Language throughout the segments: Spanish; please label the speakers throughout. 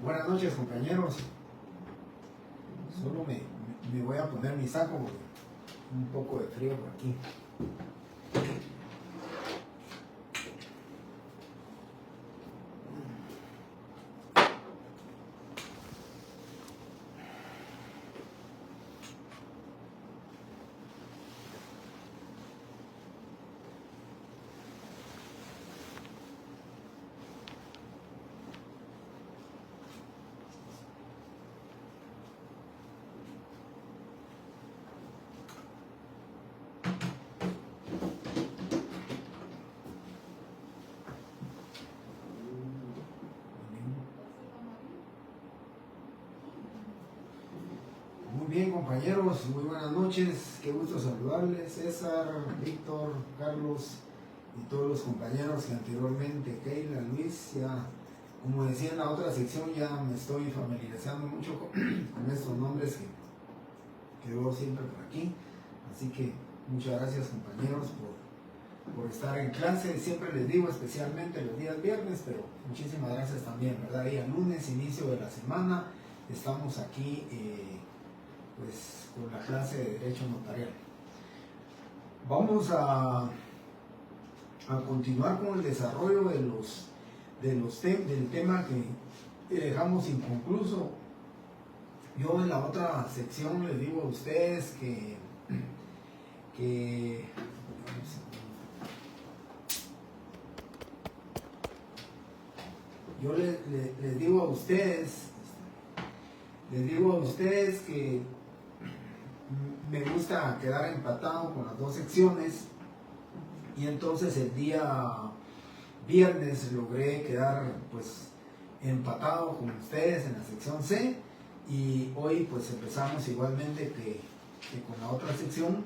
Speaker 1: Buenas noches, compañeros. Solo me voy a poner mi saco porque un poco de frío por aquí. Muy bien, compañeros, muy buenas noches, qué gusto saludarles, César, Víctor, Carlos y todos los compañeros que anteriormente, Keila, Luis, ya, como decía en la otra sección, ya me estoy familiarizando mucho con estos nombres que veo siempre por aquí, así que muchas gracias, compañeros, por estar en clase. Siempre les digo, especialmente los días viernes, pero muchísimas gracias también, ¿verdad? Día lunes, inicio de la semana, estamos aquí pues con la clase de Derecho Notarial. Vamos a continuar con el desarrollo del tema que dejamos inconcluso. Yo en la otra sección les digo a ustedes que yo les digo a ustedes que me gusta quedar empatado con las dos secciones, y entonces el día viernes logré quedar pues empatado con ustedes en la sección C, y hoy pues empezamos igualmente que con la otra sección.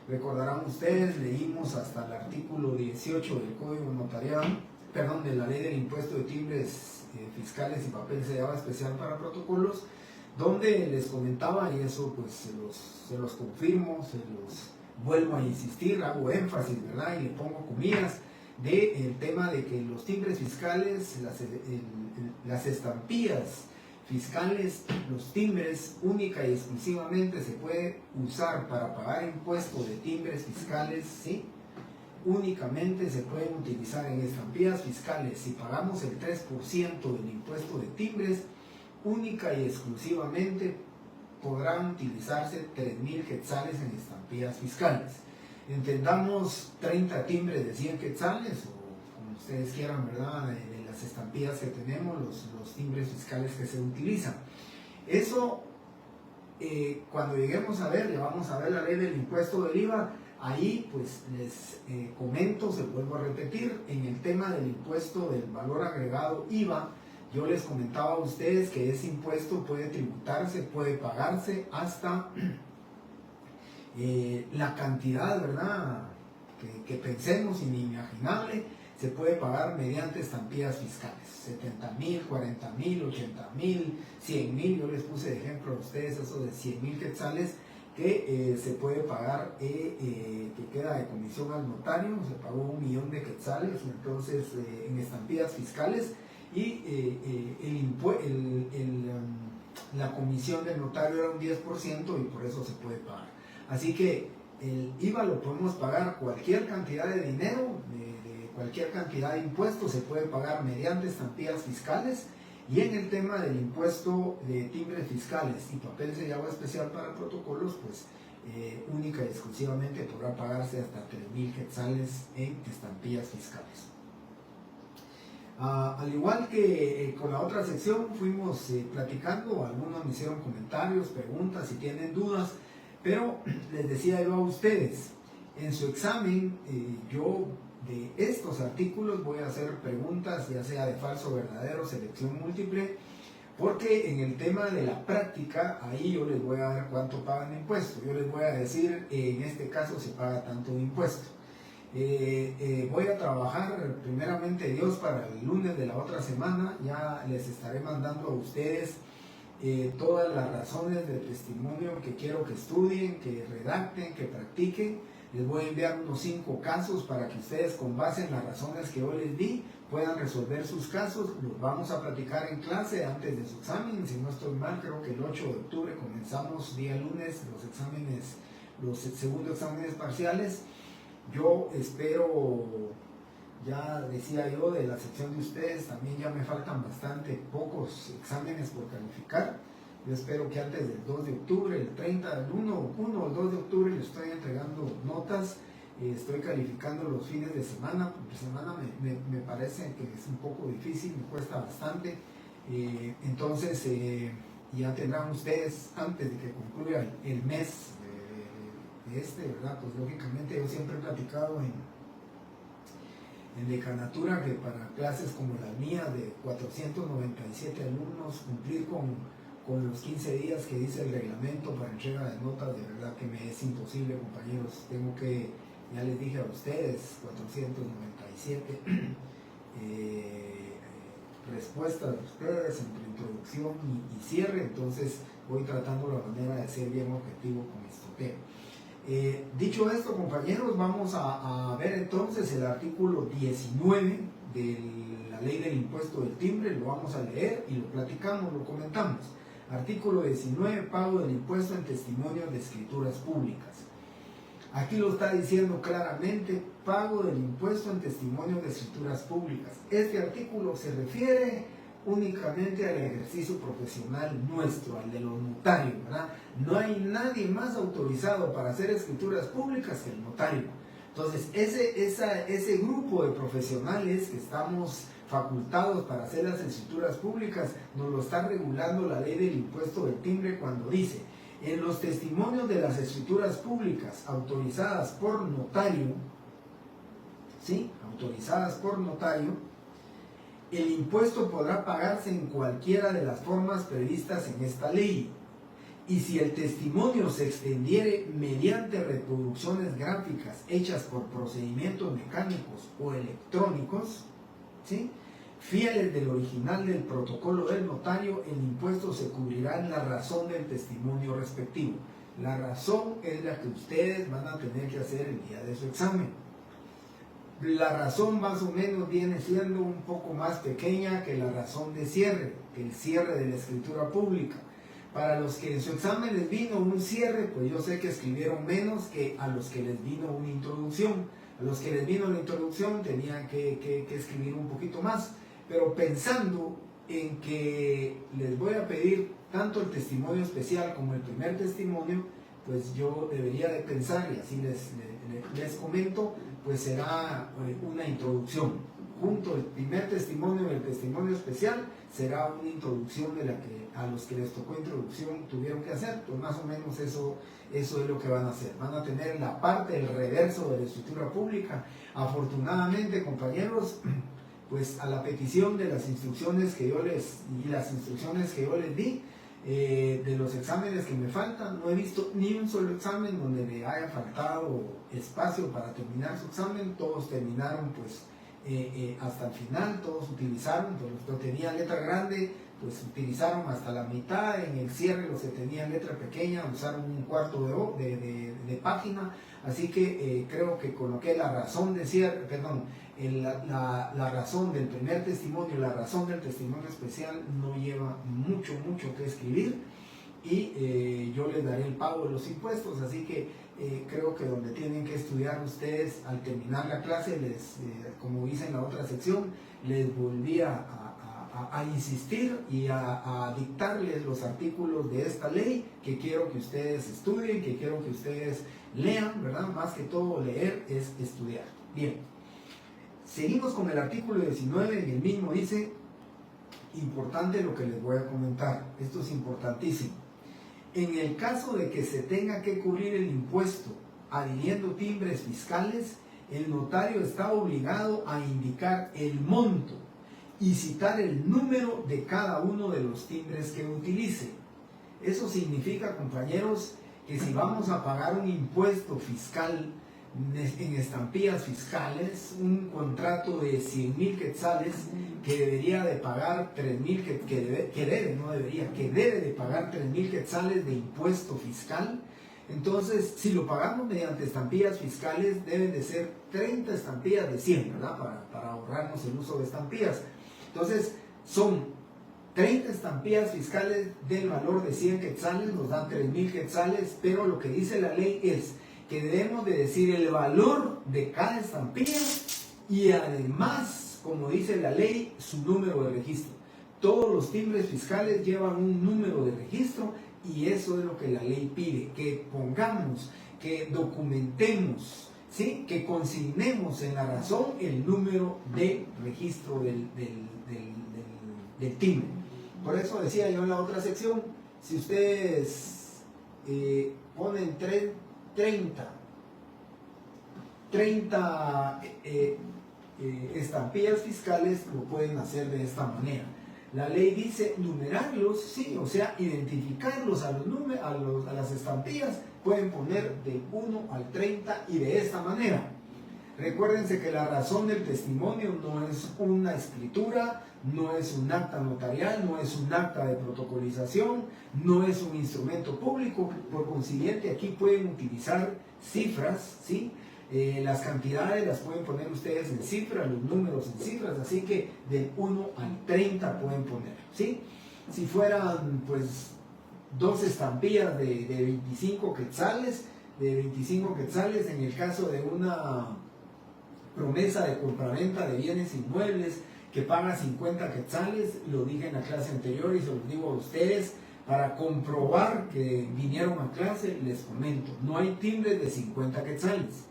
Speaker 1: Recordarán ustedes, leímos hasta el artículo 18 del Código Notarial, perdón, de la Ley del Impuesto de Timbres Fiscales y Papel Sellado Especial para Protocolos, donde les comentaba, y eso pues se los confirmo, se los vuelvo a insistir, hago énfasis, ¿verdad? Y le pongo comillas, del tema de que los timbres fiscales, las estampillas fiscales, los timbres única y exclusivamente se puede usar para pagar impuestos de timbres fiscales, ¿sí? Únicamente se pueden utilizar en estampillas fiscales. Si pagamos el 3% del impuesto de timbres, única y exclusivamente podrán utilizarse 3,000 quetzales en estampillas fiscales. Entendamos 30 timbres de 100 quetzales, o como ustedes quieran, ¿verdad? De las estampillas que tenemos, los timbres fiscales que se utilizan. Eso, cuando lleguemos a ver, le vamos a ver la ley del impuesto del IVA. Ahí pues les comento, se vuelvo a repetir, en el tema del impuesto del valor agregado IVA, yo les comentaba a ustedes que ese impuesto puede tributarse, puede pagarse hasta la cantidad, ¿verdad?, que pensemos, inimaginable, se puede pagar mediante estampillas fiscales, 70,000, 40,000, 80,000, 100,000, yo les puse de ejemplo a ustedes eso de 100,000 quetzales, que se puede pagar, que queda de comisión al notario, se pagó 1,000,000 de quetzales, entonces en estampillas fiscales, y la comisión del notario era un 10% y por eso se puede pagar. Así que el IVA lo podemos pagar, cualquier cantidad de dinero, de cualquier cantidad de impuestos se puede pagar mediante estampillas fiscales. Y en el tema del impuesto de timbres fiscales y papel sellado especial para protocolos, pues única y exclusivamente podrá pagarse hasta 3,000 quetzales en estampillas fiscales. Al igual que con la otra sección, fuimos platicando, algunos me hicieron comentarios, preguntas, si tienen dudas, pero les decía yo a ustedes, en su examen, yo de estos artículos voy a hacer preguntas, ya sea de falso o verdadero, selección múltiple, porque en el tema de la práctica, ahí yo les voy a dar cuánto pagan de impuesto. Yo les voy a decir, en este caso se paga tanto de impuesto. Voy a trabajar primeramente Dios para el lunes de la otra semana, ya les estaré mandando a ustedes todas las razones de testimonio que quiero que estudien, que redacten, que practiquen, Les voy a enviar unos 5 casos para que ustedes, con base en las razones que yo les di, puedan resolver sus casos. Los vamos a platicar en clase antes de su examen. Si no estoy mal, creo que el 8 de octubre comenzamos día lunes los segundos exámenes parciales. Yo espero, ya decía yo, de la sección de ustedes, también ya me faltan bastante pocos exámenes por calificar. Yo espero que antes del 2 de octubre, el 30, el 1 o el 2 de octubre, les estoy entregando notas. Estoy calificando los fines de semana. Por semana me parece que es un poco difícil, me cuesta bastante. Entonces, ya tendrán ustedes, antes de que concluya el mes ¿verdad? Pues lógicamente yo siempre he platicado en decanatura que para clases como las mías de 497 alumnos, cumplir con los 15 días que dice el reglamento para entrega de notas, de verdad que me es imposible, compañeros. Tengo que, ya les dije a ustedes, 497 respuestas de ustedes entre introducción y cierre, entonces voy tratando la manera de ser bien objetivo con esto. Dicho esto, compañeros, vamos a ver entonces el artículo 19 de la ley del impuesto del timbre. Lo vamos a leer y lo platicamos, lo comentamos. Artículo 19, pago del impuesto en testimonios de escrituras públicas. Aquí lo está diciendo claramente, pago del impuesto en testimonios de escrituras públicas. Este artículo se refiere únicamente al ejercicio profesional nuestro, al de los notarios, ¿verdad? No hay nadie más autorizado para hacer escrituras públicas que el notario. Entonces, ese grupo de profesionales que estamos facultados para hacer las escrituras públicas, nos lo está regulando la ley del impuesto del timbre cuando dice: en los testimonios de las escrituras públicas autorizadas por notario, ¿sí? Autorizadas por notario, el impuesto podrá pagarse en cualquiera de las formas previstas en esta ley. Y si el testimonio se extendiere mediante reproducciones gráficas hechas por procedimientos mecánicos o electrónicos, ¿sí?, fieles del original del protocolo del notario, el impuesto se cubrirá en la razón del testimonio respectivo. La razón es la que ustedes van a tener que hacer el día de su examen. La razón más o menos viene siendo un poco más pequeña que la razón de cierre, que el cierre de la escritura pública. Para los que en su examen les vino un cierre, pues yo sé que escribieron menos que a los que les vino una introducción. A los que les vino la introducción tenían que escribir un poquito más. Pero pensando en que les voy a pedir tanto el testimonio especial como el primer testimonio, pues yo debería de pensar, y así les comento, pues será una introducción. Junto el primer testimonio y el testimonio especial será una introducción de la que a los que les tocó introducción tuvieron que hacer. Pues más o menos eso es lo que van a hacer. Van a tener la parte, el reverso de la escritura pública. Afortunadamente, compañeros, pues a la petición de las instrucciones que yo les di, de los exámenes que me faltan, no he visto ni un solo examen donde le haya faltado espacio para terminar su examen. Todos terminaron pues hasta el final, todos utilizaron, los que tenían letra grande pues utilizaron hasta la mitad. En el cierre los que tenían letra pequeña usaron un cuarto de página. Así que creo que coloqué la razón de cierre, perdón, la razón del primer testimonio y la razón del testimonio especial no lleva mucho que escribir, y yo les daré el pago de los impuestos. Así que creo que donde tienen que estudiar ustedes al terminar la clase, como hice en la otra sección, les volví a insistir y a dictarles los artículos de esta ley que quiero que ustedes estudien, que quiero que ustedes lean, ¿verdad? Más que todo leer es estudiar. Bien, seguimos con el artículo 19. En el mismo dice, importante lo que les voy a comentar, esto es importantísimo: en el caso de que se tenga que cubrir el impuesto adhiriendo timbres fiscales, el notario está obligado a indicar el monto y citar el número de cada uno de los timbres que utilice. Eso significa, compañeros, que si vamos a pagar un impuesto fiscal en estampillas fiscales, un contrato de 100,000 quetzales que debería de pagar 3,000, que debe de pagar 3,000 quetzales de impuesto fiscal, Entonces, si lo pagamos mediante estampillas fiscales, deben de ser 30 estampillas de 100, ¿verdad? Para ahorrarnos el uso de estampillas. Entonces, son 30 estampillas fiscales del valor de 100 quetzales, nos dan 3,000 quetzales, pero lo que dice la ley es que debemos de decir el valor de cada estampilla y además, como dice la ley, su número de registro. Todos los timbres fiscales llevan un número de registro y eso es lo que la ley pide, que pongamos, que documentemos, ¿sí? Que consignemos en la razón el número de registro del timbre. Por eso decía yo en la otra sección, si ustedes ponen 30 estampillas fiscales, lo pueden hacer de esta manera. La ley dice numerarlos, sí, o sea, identificarlos a las estampillas, pueden poner del 1 al 30 y de esta manera. Recuérdense que la razón del testimonio no es una escritura, no es un acta notarial, no es un acta de protocolización, no es un instrumento público, por consiguiente aquí pueden utilizar cifras, ¿sí? Las cantidades las pueden poner ustedes en cifras, los números en cifras, así que del 1 al 30 pueden poner, ¿sí? Si fueran pues 2 estampillas de 25 quetzales, en el caso de una promesa de compraventa de bienes inmuebles que paga 50 quetzales, lo dije en la clase anterior y se los digo a ustedes, para comprobar que vinieron a clase, les comento, no hay timbres de 50 quetzales.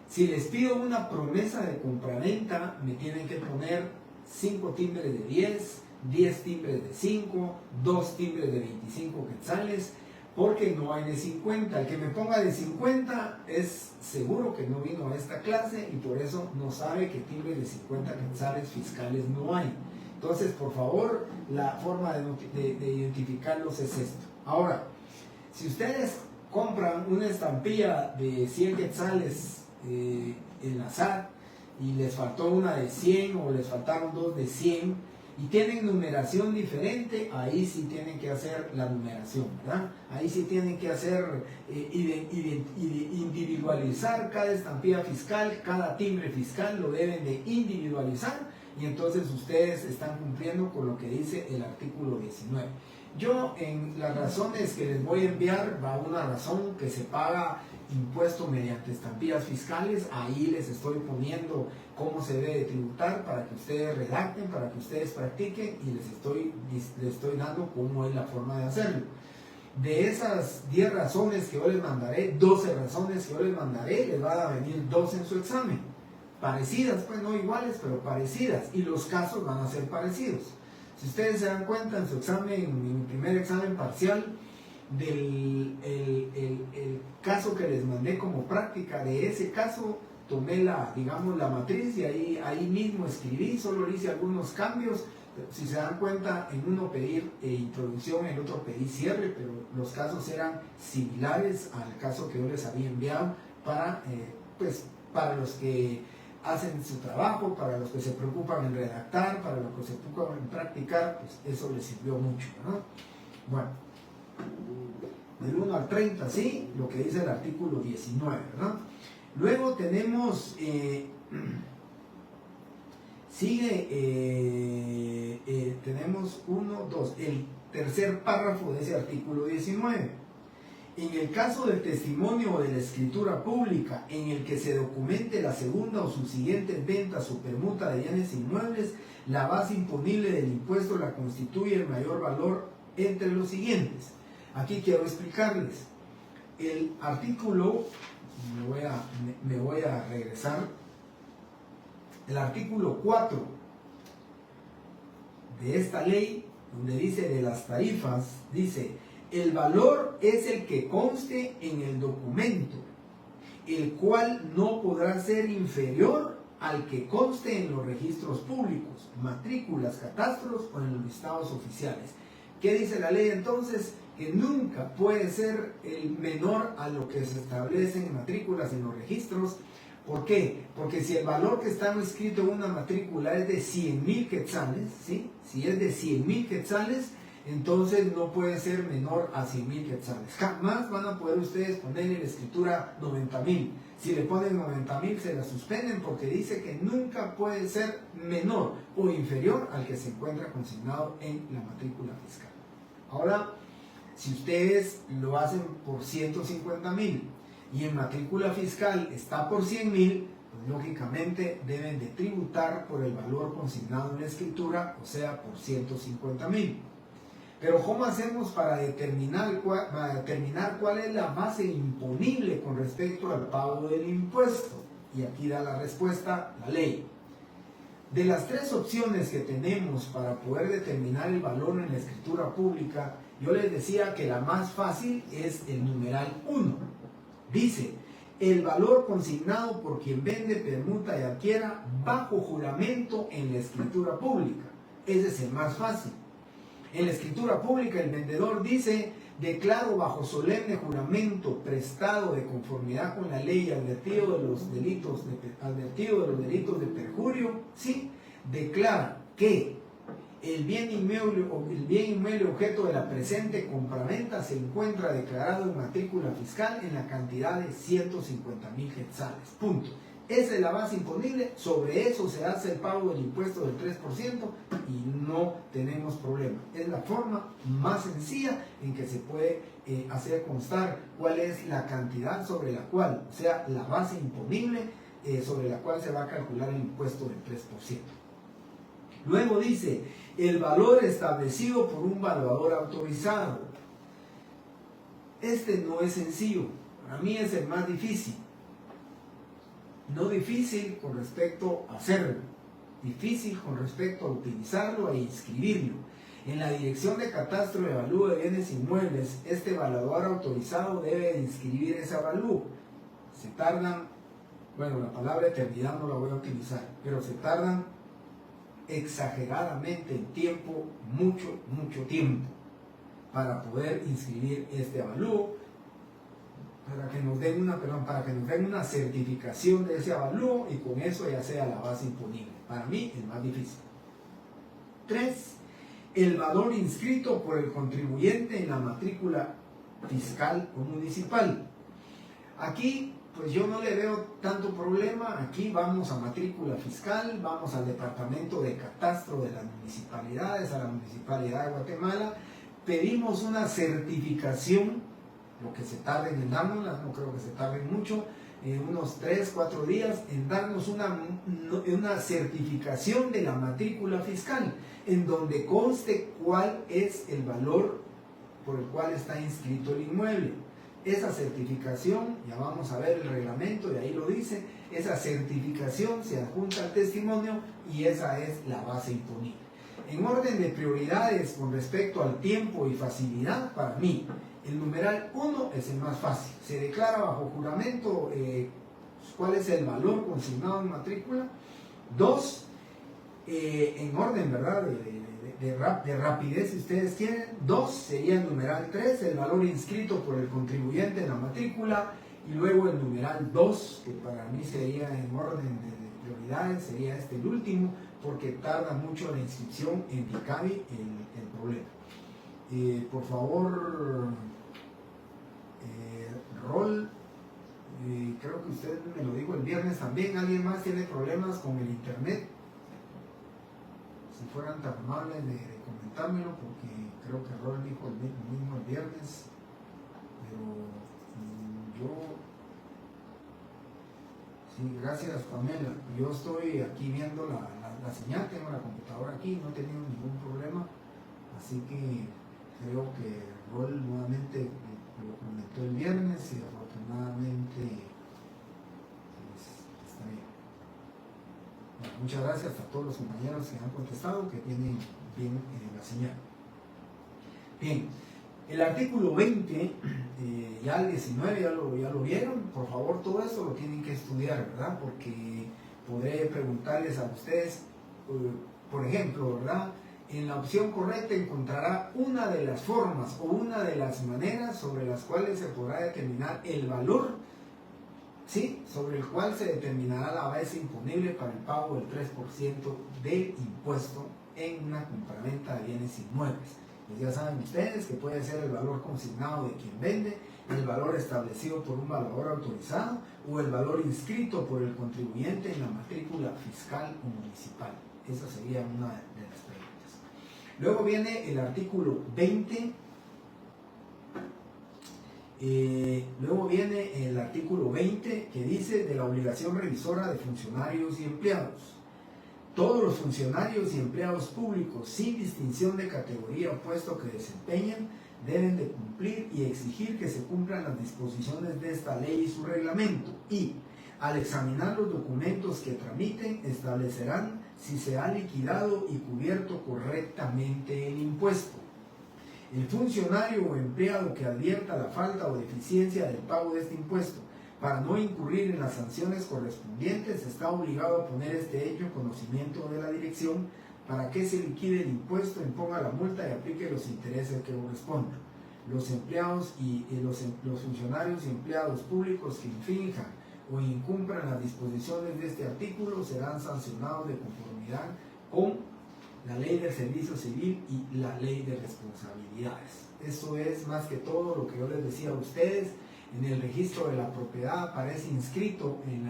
Speaker 1: Si les pido una promesa de compraventa, me tienen que poner 5 timbres de 10, 10 timbres de 5, 2 timbres de 25 quetzales, porque no hay de 50. El que me ponga de 50 es seguro que no vino a esta clase y por eso no sabe que timbres de 50 quetzales fiscales no hay. Entonces, por favor, la forma de identificarlos es esto. Ahora, si ustedes compran una estampilla de 100 quetzales en la SAT y les faltó una de 100 o les faltaron 2 de 100 y tienen numeración diferente, ahí sí tienen que hacer la numeración, ¿verdad? Ahí sí tienen que hacer, individualizar cada estampilla fiscal, cada timbre fiscal lo deben de individualizar y entonces ustedes están cumpliendo con lo que dice el artículo 19. Yo en las razones que les voy a enviar va una razón que se paga impuesto mediante estampillas fiscales, ahí les estoy poniendo cómo se debe de tributar para que ustedes redacten, para que ustedes practiquen y les estoy dando cómo es la forma de hacerlo. De esas 10 razones que yo les mandaré, 12 razones que yo les mandaré, les van a venir 2 en su examen. Parecidas, pues no iguales, pero parecidas. Y los casos van a ser parecidos. Si ustedes se dan cuenta en su examen, en mi primer examen parcial, del el caso que les mandé como práctica, de ese caso tomé la matriz y ahí mismo escribí, solo hice algunos cambios. Si se dan cuenta, en uno pedí introducción, en el otro pedí cierre, pero los casos eran similares al caso que yo les había enviado para los que hacen su trabajo, para los que se preocupan en redactar, para los que se preocupan en practicar, pues eso les sirvió mucho, ¿no? Bueno, del 1 al 30, sí, lo que dice el artículo 19, ¿verdad? Luego tenemos, tenemos 1, 2, el tercer párrafo de ese artículo 19. En el caso del testimonio o de la escritura pública en el que se documente la segunda o subsiguientes ventas o permuta de bienes inmuebles, la base imponible del impuesto la constituye el mayor valor entre los siguientes. Aquí quiero explicarles. El artículo, me voy a regresar, el artículo 4 de esta ley, donde dice de las tarifas, dice: el valor es el que conste en el documento, el cual no podrá ser inferior al que conste en los registros públicos, matrículas, catastros o en los listados oficiales. ¿Qué dice la ley entonces? Que nunca puede ser el menor a lo que se establece en matrículas en los registros. ¿Por qué? Porque si el valor que está escrito en una matrícula es de 100,000 quetzales, ¿sí? Si es de 100,000 quetzales, entonces no puede ser menor a 100.000 quetzales. Jamás van a poder ustedes ponerle en la escritura 90.000. Si le ponen 90.000 se la suspenden porque dice que nunca puede ser menor o inferior al que se encuentra consignado en la matrícula fiscal. Ahora, si ustedes lo hacen por 150.000 y en matrícula fiscal está por 100.000, pues lógicamente deben de tributar por el valor consignado en la escritura, o sea, por 150.000. Pero ¿cómo hacemos para determinar cuál es la base imponible con respecto al pago del impuesto? Y aquí da la respuesta la ley. De las tres opciones que tenemos para poder determinar el valor en la escritura pública, yo les decía que la más fácil es el numeral 1. Dice, el valor consignado por quien vende, permuta y adquiera bajo juramento en la escritura pública. Ese es el más fácil. En la escritura pública el vendedor dice, declaro bajo solemne juramento prestado de conformidad con la ley advertido de los delitos de perjurio, ¿sí? Declara que el bien inmueble objeto de la presente compraventa se encuentra declarado en matrícula fiscal en la cantidad de 150.000 quetzales. Punto. Esa es la base imponible, sobre eso se hace el pago del impuesto del 3% y no tenemos problema. Es la forma más sencilla en que se puede hacer constar cuál es la cantidad sobre la cual, o sea, la base imponible sobre la cual se va a calcular el impuesto del 3%. Luego dice, el valor establecido por un valuador autorizado. Este no es sencillo, para mí es el más difícil. No difícil con respecto a hacerlo, difícil con respecto a utilizarlo e inscribirlo. En la Dirección de Catastro de Avalúo de Bienes Inmuebles, este valuador autorizado debe inscribir ese avalúo. Se tardan, bueno, la palabra eternidad no la voy a utilizar, pero se tardan exageradamente en tiempo, mucho tiempo, para poder inscribir este avalúo. Para que nos den una certificación de ese avalúo y con eso ya sea la base imponible. Para mí es más difícil. 3. El valor inscrito por el contribuyente en la matrícula fiscal o municipal. Aquí pues yo no le veo tanto problema. Aquí vamos a matrícula fiscal, vamos al departamento de catastro de las municipalidades, a la Municipalidad de Guatemala, pedimos una certificación, lo que se tarden en dárnosla, no creo que se tarden mucho, unos 3-4 días en darnos una certificación de la matrícula fiscal, en donde conste cuál es el valor por el cual está inscrito el inmueble. Esa certificación, ya vamos a ver el reglamento y ahí lo dice, esa certificación se adjunta al testimonio y esa es la base imponible. En orden de prioridades con respecto al tiempo y facilidad, para mí, el numeral 1 es el más fácil. Se declara bajo juramento cuál es el valor consignado en matrícula. 2, en orden, ¿verdad? De rapidez, si ustedes quieren. 2 sería el numeral 3, el valor inscrito por el contribuyente en la matrícula. Y luego el numeral 2, que para mí sería en orden de prioridades, sería el último, porque tarda mucho la inscripción en DICABI el problema. Por favor, Rol, creo que usted me lo dijo el viernes también. ¿Alguien más tiene problemas con el internet? Si fueran tan amables de comentármelo, porque creo que Rol dijo el mismo el viernes, pero yo... Sí, gracias Pamela. Yo estoy aquí viendo la señal, tengo la computadora aquí, no he tenido ningún problema, así que creo que Rol nuevamente lo comentó el viernes y afortunadamente pues, está bien. Bueno, muchas gracias a todos los compañeros que han contestado, que tienen bien la señal. Bien, el artículo 20, ya el 19 ya lo vieron. Por favor, todo esto lo tienen que estudiar, ¿verdad? Porque podré preguntarles a ustedes, por ejemplo, ¿verdad? En la opción correcta encontrará una de las formas o una de las maneras sobre las cuales se podrá determinar el valor, ¿sí? Sobre el cual se determinará la base imponible para el pago del 3% del impuesto en una compraventa de bienes inmuebles. Pues ya saben ustedes que puede ser el valor consignado de quien vende, el valor establecido por un valuador autorizado o el valor inscrito por el contribuyente en la matrícula fiscal o municipal. Esa sería una de las preguntas. Luego viene el artículo 20. Luego viene el artículo 20 que dice de la obligación revisora de funcionarios y empleados. Todos los funcionarios y empleados públicos, sin distinción de categoría o puesto que desempeñen, deben de cumplir y exigir que se cumplan las disposiciones de esta ley y su reglamento, y al examinar los documentos que tramiten establecerán si se ha liquidado y cubierto correctamente el impuesto. El funcionario o empleado que advierta la falta o deficiencia del pago de este impuesto para no incurrir en las sanciones correspondientes está obligado a poner este hecho en conocimiento de la dirección para que se liquide el impuesto, imponga la multa y aplique los intereses que correspondan. Los empleados y los funcionarios y empleados públicos que infrinjan o incumplan las disposiciones de este artículo serán sancionados de conformidad con la ley del servicio civil y la ley de responsabilidades. Eso es más que todo lo que yo les decía a ustedes. En el registro de la propiedad aparece inscrito en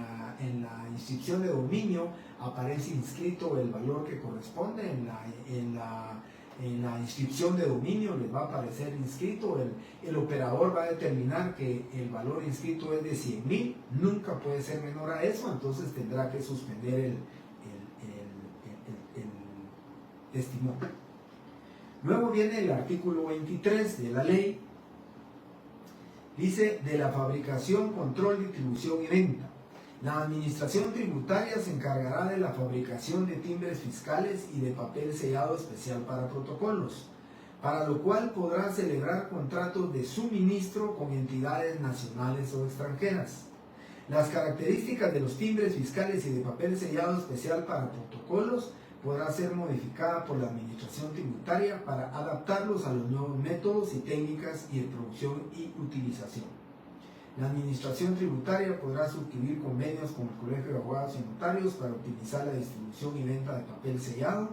Speaker 1: la inscripción de dominio, aparece inscrito el valor que corresponde en la inscripción de dominio, les va a aparecer inscrito, el operador va a determinar que el valor inscrito es de 100,000, nunca puede ser menor a eso, entonces tendrá que suspender el testimonio. Luego viene el artículo 23 de la ley. Dice, de la fabricación, control, distribución y venta. La administración tributaria se encargará de la fabricación de timbres fiscales y de papel sellado especial para protocolos, para lo cual podrá celebrar contratos de suministro con entidades nacionales o extranjeras. Las características de los timbres fiscales y de papel sellado especial para protocolos podrá ser modificada por la administración tributaria para adaptarlos a los nuevos métodos y técnicas y de producción y utilización. La administración tributaria podrá suscribir convenios con el Colegio de Abogados y Notarios para utilizar la distribución y venta de papel sellado.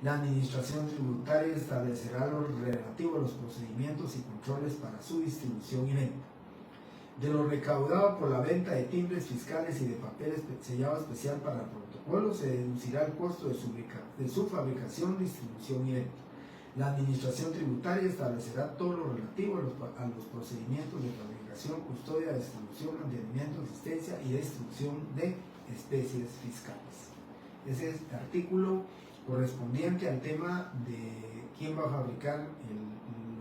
Speaker 1: La administración tributaria establecerá lo relativo a los procedimientos y controles para su distribución y venta. De lo recaudado por la venta de timbres fiscales y de papel sellado especial para protocolos se deducirá el costo de su fabricación, distribución y venta. La administración tributaria establecerá todo lo relativo a los procedimientos de fabricación, custodia, distribución, mantenimiento, asistencia y destrucción de especies fiscales. Ese es el artículo correspondiente al tema de quién va a fabricar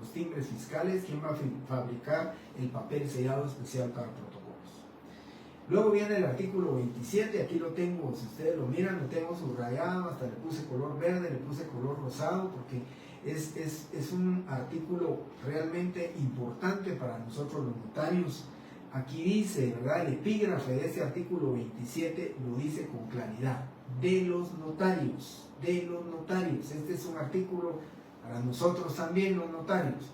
Speaker 1: los timbres fiscales, quién va a fabricar el papel sellado especial para protocolos. Luego viene el artículo 27, aquí lo tengo, si ustedes lo miran, lo tengo subrayado, hasta le puse color verde, le puse color rosado, porque es un artículo realmente importante para nosotros los notarios. Aquí dice, ¿verdad? El epígrafe de este artículo 27 lo dice con claridad, de los notarios, este es un artículo para nosotros también los notarios.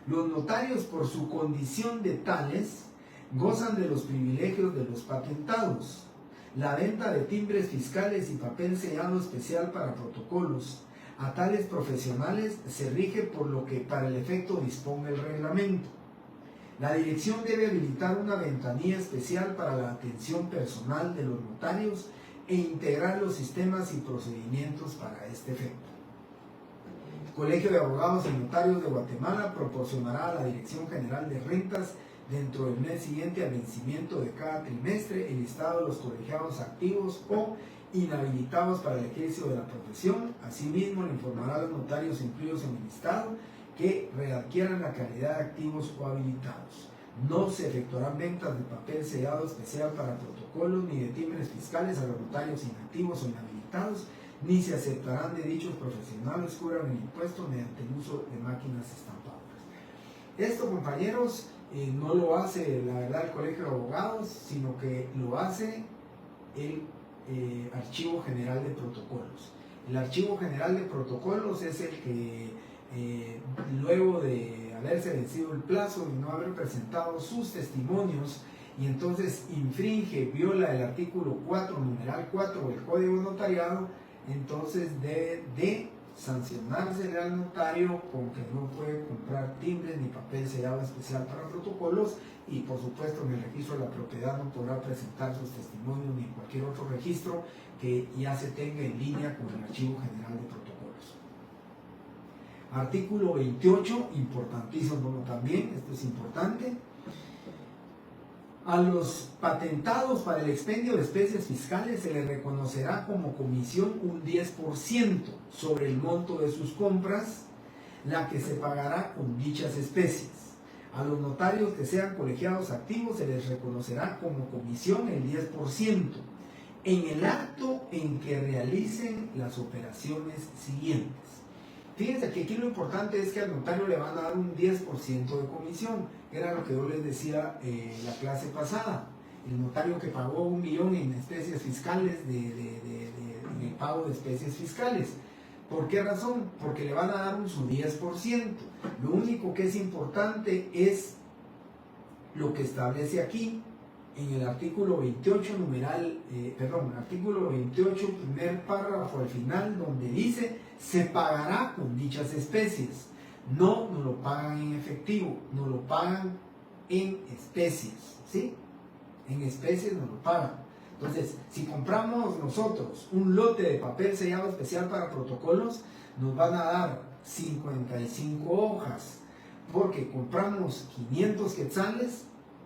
Speaker 1: Los notarios, por su condición de tales, gozan de los privilegios de los patentados. La venta de timbres fiscales y papel sellado especial para protocolos a tales profesionales se rige por lo que para el efecto disponga el reglamento. La dirección debe habilitar una ventanilla especial para la atención personal de los notarios e integrar los sistemas y procedimientos para este efecto. El Colegio de Abogados y Notarios de Guatemala proporcionará a la Dirección General de Rentas dentro del mes siguiente al vencimiento de cada trimestre el listado de los colegiados activos o inhabilitados para el ejercicio de la profesión. Asimismo, le informará a los notarios incluidos en el listado que readquieran la calidad de activos o habilitados. No se efectuarán ventas de papel sellado especial para protocolos ni de timbres fiscales a los notarios inactivos o inhabilitados, ni se aceptarán de dichos profesionales que cubran el impuesto mediante el uso de máquinas estampadoras. Esto, compañeros, no lo hace la verdad el Colegio de Abogados, sino que lo hace el Archivo General de Protocolos. El Archivo General de Protocolos es el que luego de haberse vencido el plazo y no haber presentado sus testimonios, y entonces infringe, viola el artículo 4, numeral 4 del Código Notariado, entonces debe de sancionársele al notario con que no puede comprar timbres ni papel sellado especial para protocolos, y por supuesto en el registro de la propiedad no podrá presentar sus testimonios ni en cualquier otro registro que ya se tenga en línea con el Archivo General de Protocolos. Artículo 28, importantísimo también, esto es importante. A los patentados para el expendio de especies fiscales se les reconocerá como comisión un 10% sobre el monto de sus compras, la que se pagará con dichas especies. A los notarios que sean colegiados activos se les reconocerá como comisión el 10% en el acto en que realicen las operaciones siguientes. Fíjense que aquí lo importante es que al notario le van a dar un 10% de comisión, era lo que yo les decía la clase pasada. El notario que pagó 1 millón en especies fiscales, en el pago de especies fiscales. ¿Por qué razón? Porque le van a dar su 10%. Lo único que es importante es lo que establece aquí en el artículo 28, artículo 28, primer párrafo al final, donde dice: se pagará con dichas especies. No nos lo pagan en efectivo, nos lo pagan en especies, ¿sí? En especies nos lo pagan. Entonces, si compramos nosotros un lote de papel sellado especial para protocolos, nos van a dar 55 hojas, porque compramos 500 quetzales,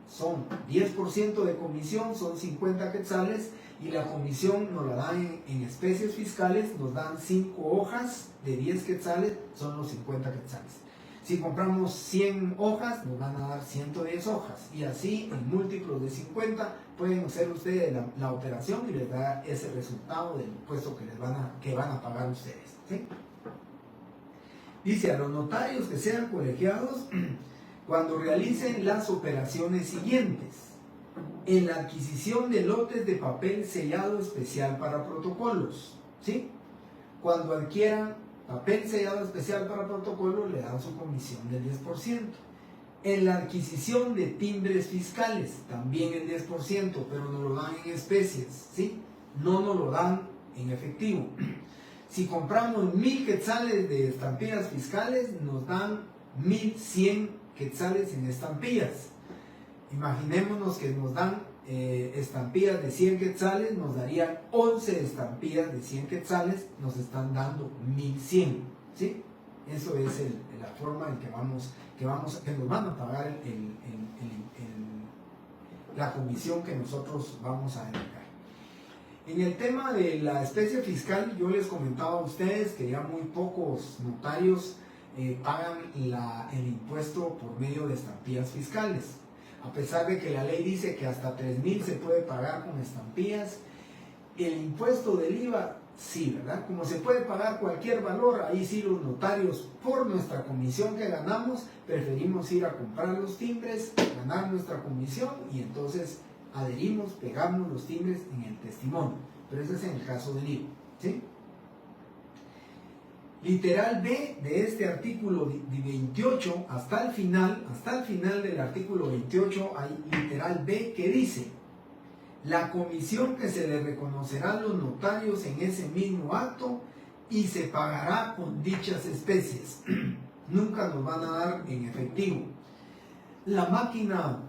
Speaker 1: son 10% de comisión, son 50 quetzales, y la comisión nos la dan en especies fiscales, nos dan 5 hojas de 10 quetzales, son los 50 quetzales. Si compramos 100 hojas, nos van a dar 110 hojas, y así en múltiplos de 50 pueden hacer ustedes la operación y les da ese resultado del impuesto que van a pagar ustedes, ¿sí? Dice: a los notarios que sean colegiados, cuando realicen las operaciones siguientes: en la adquisición de lotes de papel sellado especial para protocolos, ¿sí? Cuando adquieran papel sellado especial para protocolos, le dan su comisión del 10%. En la adquisición de timbres fiscales, también el 10%, pero nos lo dan en especies, ¿sí? No nos lo dan en efectivo. Si compramos 1000 quetzales de estampillas fiscales, nos dan 1100 quetzales en estampillas. Imaginémonos que nos dan estampillas de 100 quetzales, nos darían 11 estampillas de 100 quetzales, nos están dando 1100, ¿sí? Eso es la forma en que nos van a pagar la comisión que nosotros vamos a dedicar. En el tema de la especie fiscal, yo les comentaba a ustedes que ya muy pocos notarios pagan el impuesto por medio de estampillas fiscales. A pesar de que la ley dice que hasta 3,000 se puede pagar con estampillas, el impuesto del IVA sí, ¿verdad? Como se puede pagar cualquier valor, ahí sí los notarios, por nuestra comisión que ganamos, preferimos ir a comprar los timbres, ganar nuestra comisión, y entonces adherimos, pegamos los timbres en el testimonio. Pero ese es en el caso del IVA, ¿sí? Literal B de este artículo 28 hasta el final del artículo 28 hay literal B que dice: la comisión que se le reconocerá a los notarios en ese mismo acto y se pagará con dichas especies. Nunca nos van a dar en efectivo. La máquina,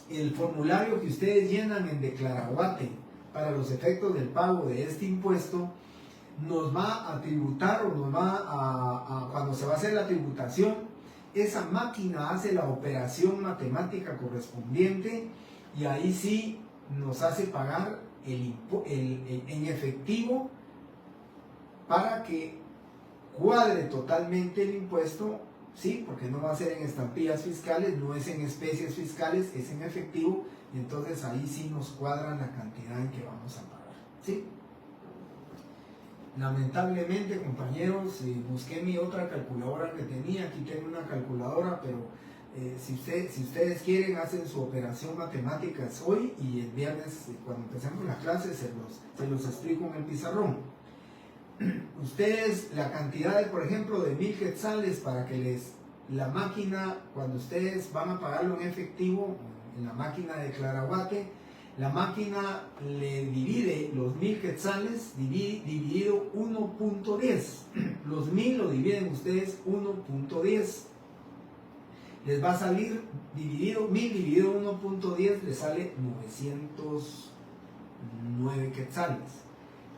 Speaker 1: el formulario que ustedes llenan en Declaraguate para los efectos del pago de este impuesto, nos va a tributar, o nos va cuando se va a hacer la tributación, esa máquina hace la operación matemática correspondiente, y ahí sí nos hace pagar en efectivo para que cuadre totalmente el impuesto, ¿sí? Porque no va a ser en estampillas fiscales, no es en especies fiscales, es en efectivo, y entonces ahí sí nos cuadran la cantidad en que vamos a pagar, ¿sí? Lamentablemente, compañeros, busqué mi otra calculadora que tenía. Aquí tengo una calculadora, pero si ustedes quieren, hacen su operación matemáticas hoy, y el viernes, cuando empecemos la clase, se los explico en el pizarrón. Ustedes, la cantidad de, por ejemplo, de 1000 quetzales, para que la máquina, cuando ustedes van a pagarlo en efectivo, en la máquina de Claraguate, la máquina le divide los 1000 quetzales dividido 1.10. Los 1000 lo dividen ustedes 1.10. Les va a salir dividido, 1000 dividido 1.10 les sale 909 quetzales.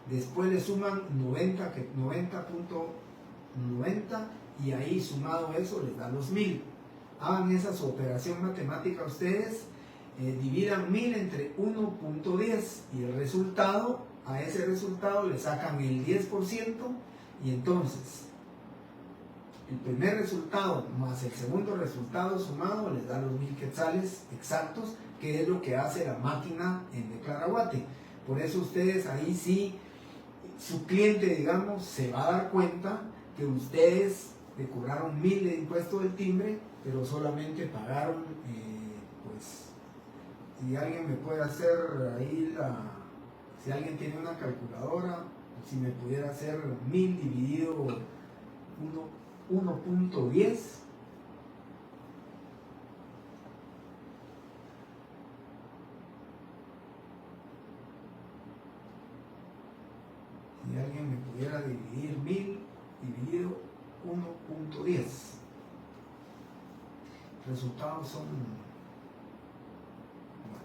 Speaker 1: Después le suman 90.90 y ahí sumado eso les da los 1000. Hagan esa su operación matemática ustedes, dividan 1000 entre 1.10 y el resultado, a ese resultado le sacan el 10% y entonces el primer resultado más el segundo resultado sumado les da los 1000 quetzales exactos, que es lo que hace la máquina en Declaraguate. Por eso ustedes ahí sí, su cliente, digamos, se va a dar cuenta que ustedes le cobraron 1000 de impuesto del timbre, pero solamente pagaron, pues, si alguien me puede hacer ahí si alguien tiene una calculadora, si me pudiera hacer 1000 dividido 1.10, si alguien me pudiera dividir 1000 dividido 1.10, resultados son, bueno,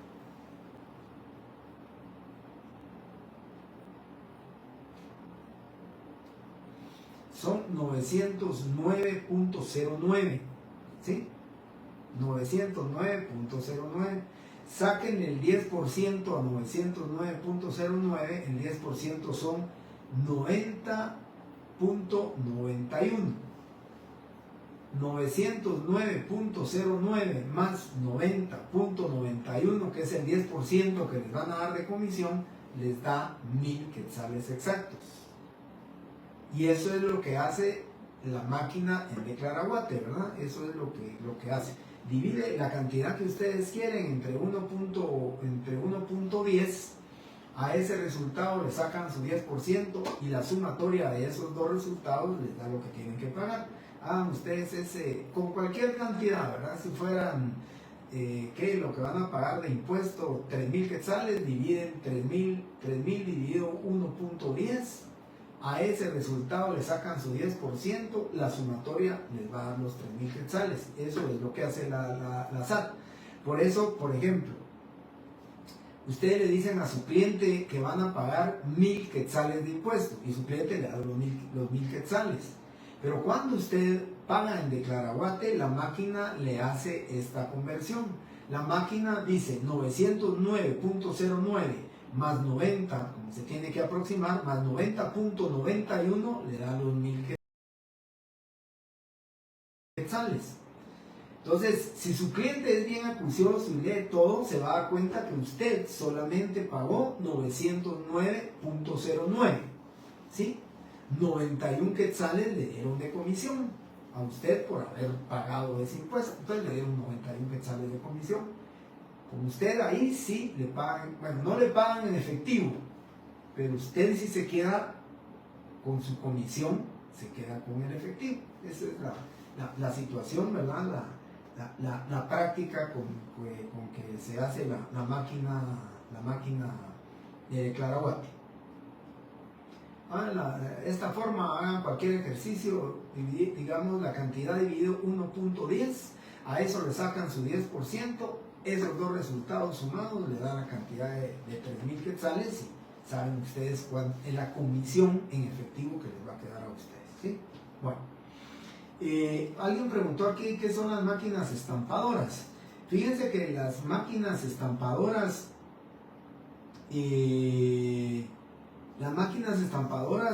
Speaker 1: son 909.09, ¿sí? 909.09. Saquen el 10% a 909.09, el 10% son 90.91. 909.09 más 90.91, que es el 10% que les van a dar de comisión, les da 1000 quetzales exactos. Y eso es lo que hace la máquina en Declaraguate, ¿verdad? Eso es lo que hace. Divide la cantidad que ustedes quieren entre 1.10, a ese resultado le sacan su 10% y la sumatoria de esos dos resultados les da lo que tienen que pagar. Hagan ustedes ese con cualquier cantidad, ¿verdad? Si fueran, ¿qué? Lo que van a pagar de impuesto, 3000 quetzales, dividen 3000 dividido 1.10. A ese resultado le sacan su 10%, la sumatoria les va a dar los 3000 quetzales. Eso es lo que hace la SAT. Por eso, por ejemplo, ustedes le dicen a su cliente que van a pagar 1000 quetzales de impuesto y su cliente le da los 1000 quetzales. Pero cuando usted paga en Declaraguate, la máquina le hace esta conversión. La máquina dice 909.09 más 90, como se tiene que aproximar, más 90.91 le da los 1000 quetzales. Entonces, si su cliente es bien acucioso y lee todo, se va a dar cuenta que usted solamente pagó 909.09, ¿sí? 91 quetzales le dieron de comisión a usted por haber pagado ese impuesto. Entonces le dieron 91 quetzales de comisión. Con usted ahí sí le pagan, bueno, no le pagan en efectivo, pero usted sí se queda con su comisión, se queda con el efectivo. Esa es la situación, ¿verdad? La práctica con que se hace la máquina de Declaraguate. Esta forma, hagan cualquier ejercicio, digamos la cantidad dividido 1.10, a eso le sacan su 10%, esos dos resultados sumados le dan la cantidad de 3000 quetzales y saben ustedes cuál es la comisión en efectivo que les va a quedar a ustedes, ¿sí? Bueno, alguien preguntó aquí qué son las máquinas estampadoras. Fíjense que las máquinas estampadoras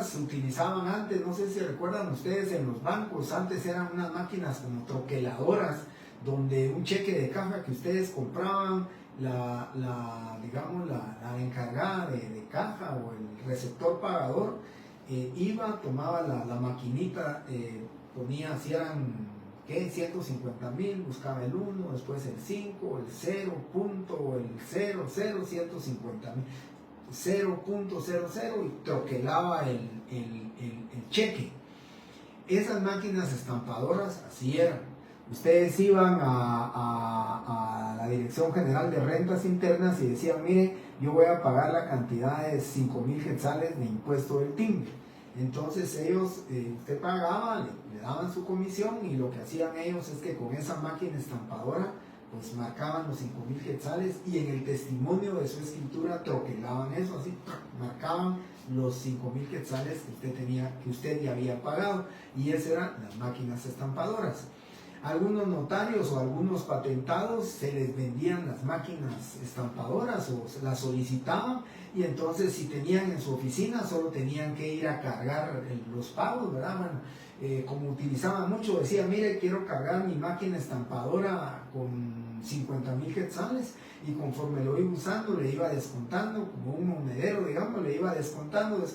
Speaker 1: se utilizaban antes, no sé si recuerdan ustedes, en los bancos. Antes eran unas máquinas como troqueladoras, donde un cheque de caja que ustedes compraban, digamos la encargada de caja o el receptor pagador iba, tomaba la maquinita, ponía, si eran 150,000, buscaba el 1, después el 5, el 0, punto, el 0, 0, 150,000, 0.00 y troquelaba el cheque. Esas máquinas estampadoras así eran. Ustedes iban a la Dirección General de Rentas Internas y decían, mire, yo voy a pagar la cantidad de 5,000 quetzales de impuesto del timbre. Entonces ellos, usted pagaba, le daban su comisión, y lo que hacían ellos es que con esa máquina estampadora pues marcaban los 5,000 quetzales, y en el testimonio de su escritura troquelaban eso, así, marcaban los 5,000 quetzales que usted ya había pagado, y esas eran las máquinas estampadoras. Algunos notarios o algunos patentados se les vendían las máquinas estampadoras o las solicitaban, y entonces si tenían en su oficina solo tenían que ir a cargar los pagos, ¿verdad? Bueno, como utilizaban mucho, decía, mire, quiero cargar mi máquina estampadora con 50,000 quetzales, y conforme lo iba usando le iba descontando, como un monedero, digamos, le iba descontando,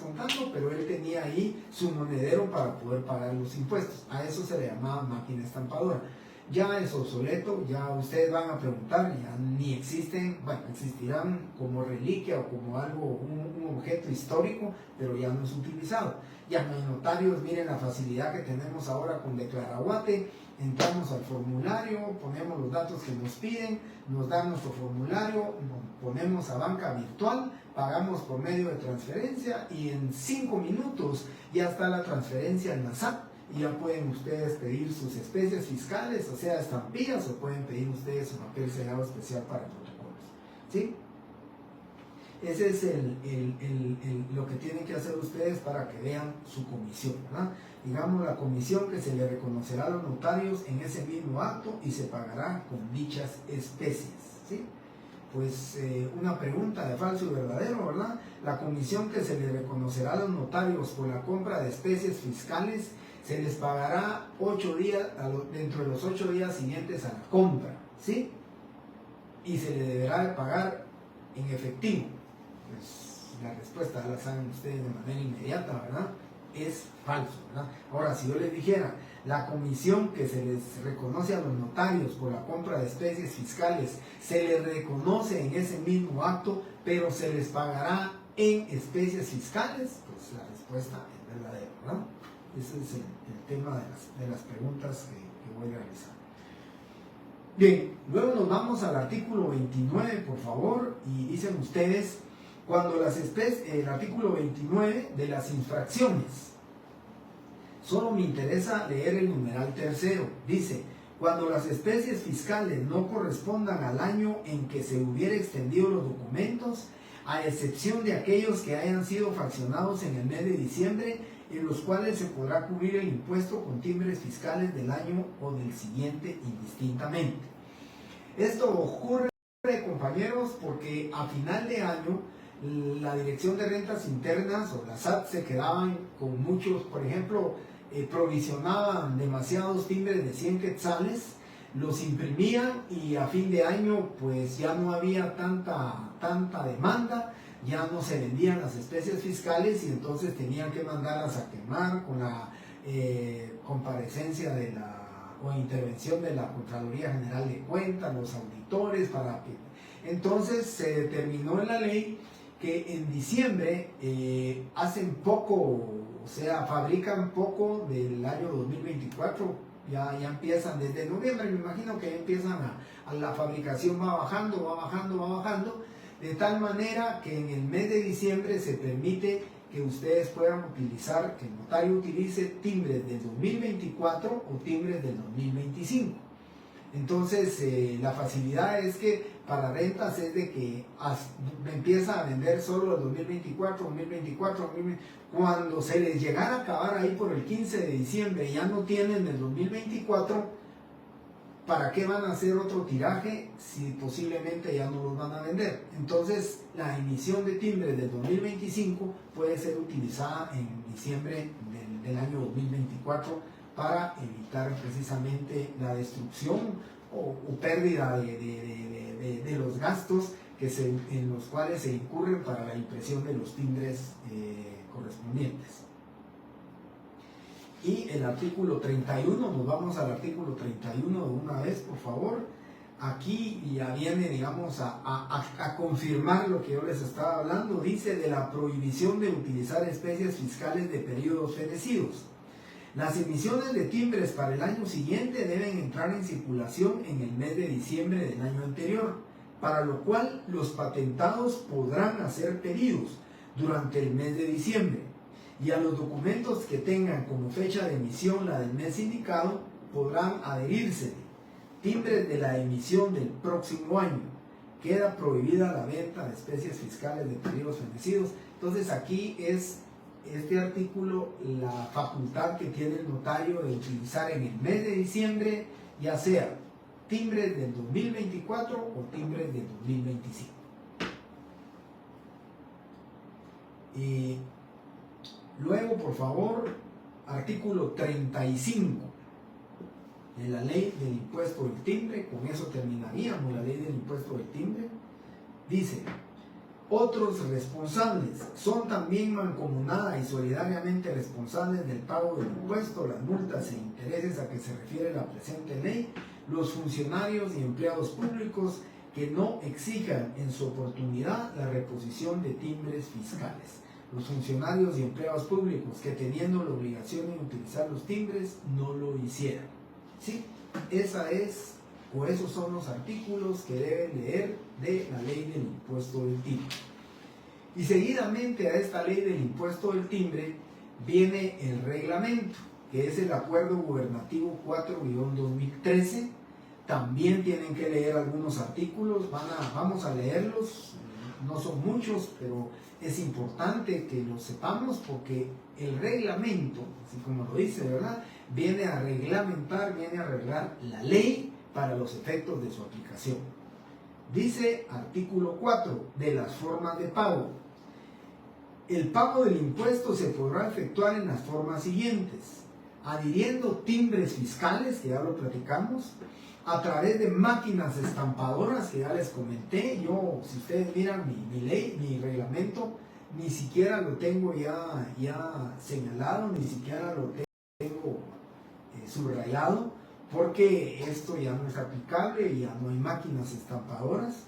Speaker 1: pero él tenía ahí su monedero para poder pagar los impuestos. A eso se le llamaba máquina estampadora. Ya es obsoleto, ya ustedes van a preguntar, ya ni existen, bueno, existirán como reliquia o como algo, un objeto histórico, pero ya no es utilizado. Ya no hay notarios. Miren la facilidad que tenemos ahora con Declaraguate. Entramos al formulario, ponemos los datos que nos piden, nos dan nuestro formulario, ponemos a banca virtual, pagamos por medio de transferencia, y en 5 minutos ya está la transferencia en la SAT, y ya pueden ustedes pedir sus especies fiscales, o sea, estampillas, o pueden pedir ustedes un papel sellado especial para protocolos, ¿sí? Ese es lo que tienen que hacer ustedes para que vean su comisión, ¿verdad? Digamos, la comisión que se le reconocerá a los notarios en ese mismo acto, y se pagará con dichas especies, ¿sí? Pues una pregunta de falso y verdadero, ¿verdad? La comisión que se le reconocerá a los notarios por la compra de especies fiscales se les pagará 8 días, dentro de los 8 días siguientes a la compra, ¿sí? Y se le deberá de pagar en efectivo. Pues la respuesta ya la saben ustedes de manera inmediata, ¿verdad? Es falso, ¿verdad? Ahora, si yo les dijera, la comisión que se les reconoce a los notarios por la compra de especies fiscales se les reconoce en ese mismo acto, pero se les pagará en especies fiscales, pues la respuesta es verdadera, ¿verdad? Ese es el tema de las preguntas que voy a realizar. Bien, luego nos vamos al artículo 29, por favor, y dicen ustedes, cuando el artículo 29 de las infracciones, solo me interesa leer el numeral tercero, dice, cuando las especies fiscales no correspondan al año en que se hubiera extendido los documentos, a excepción de aquellos que hayan sido fraccionados en el mes de diciembre, en los cuales se podrá cubrir el impuesto con timbres fiscales del año o del siguiente indistintamente. Esto ocurre, compañeros, porque a final de año la Dirección de Rentas Internas o la SAT se quedaban con muchos, por ejemplo, provisionaban demasiados timbres de 100 quetzales, los imprimían, y a fin de año pues ya no había tanta demanda, ya no se vendían las especies fiscales, y entonces tenían que mandarlas a quemar con la comparecencia o intervención de la Contraloría General de Cuentas, los auditores, para que... Entonces se determinó en la ley que en diciembre hacen poco, o sea, fabrican poco del año 2024, ya empiezan desde noviembre, me imagino que ya empiezan la fabricación va bajando, de tal manera que en el mes de diciembre se permite que ustedes puedan utilizar, que el notario utilice timbres del 2024 o timbres del 2025. Entonces, la facilidad es que para rentas es de que empieza a vender solo el 2024, cuando se les llegara a acabar ahí por el 15 de diciembre, ya no tienen el 2024, ¿para qué van a hacer otro tiraje si posiblemente ya no los van a vender? Entonces, la emisión de timbres del 2025 puede ser utilizada en diciembre del año 2024 para evitar precisamente la destrucción o pérdida de los gastos en los cuales se incurren para la impresión de los timbres correspondientes. Y el artículo 31, nos vamos al artículo 31 de una vez, por favor. Aquí ya viene, digamos, a confirmar lo que yo les estaba hablando. Dice de la prohibición de utilizar especies fiscales de periodos fenecidos. Las emisiones de timbres para el año siguiente deben entrar en circulación en el mes de diciembre del año anterior, para lo cual los patentados podrán hacer pedidos durante el mes de diciembre, y a los documentos que tengan como fecha de emisión la del mes indicado podrán adherirse timbres de la emisión del próximo año. Queda prohibida la venta de especies fiscales de periodos fenecidos. Entonces aquí es este artículo la facultad que tiene el notario de utilizar en el mes de diciembre, ya sea timbres del 2024 o timbres del 2025. Y luego, por favor, artículo 35 de la ley del impuesto del timbre. Con eso terminaríamos la ley del impuesto del timbre. Dice: otros responsables son también mancomunada y solidariamente responsables del pago del impuesto, las multas e intereses a que se refiere la presente ley, los funcionarios y empleados públicos que no exijan en su oportunidad la reposición de timbres fiscales. Los funcionarios y empleados públicos que, teniendo la obligación de utilizar los timbres, no lo hicieran. ¿Sí? Esos son los artículos que deben leer de la ley del impuesto del timbre. Y seguidamente a esta ley del impuesto del timbre viene el reglamento, que es el Acuerdo Gubernativo 4-2013. También tienen que leer algunos artículos, vamos a leerlos, no son muchos, pero es importante que lo sepamos porque el reglamento, así como lo dice, ¿verdad?, viene a reglamentar, viene a arreglar la ley para los efectos de su aplicación. Dice artículo 4 de las formas de pago. El pago del impuesto se podrá efectuar en las formas siguientes: adhiriendo timbres fiscales, que ya lo platicamos, a través de máquinas estampadoras, que ya les comenté. Yo, si ustedes miran mi ley, mi reglamento, ni siquiera lo tengo ya señalado, ni siquiera lo tengo subrayado, porque esto ya no es aplicable y ya no hay máquinas estampadoras.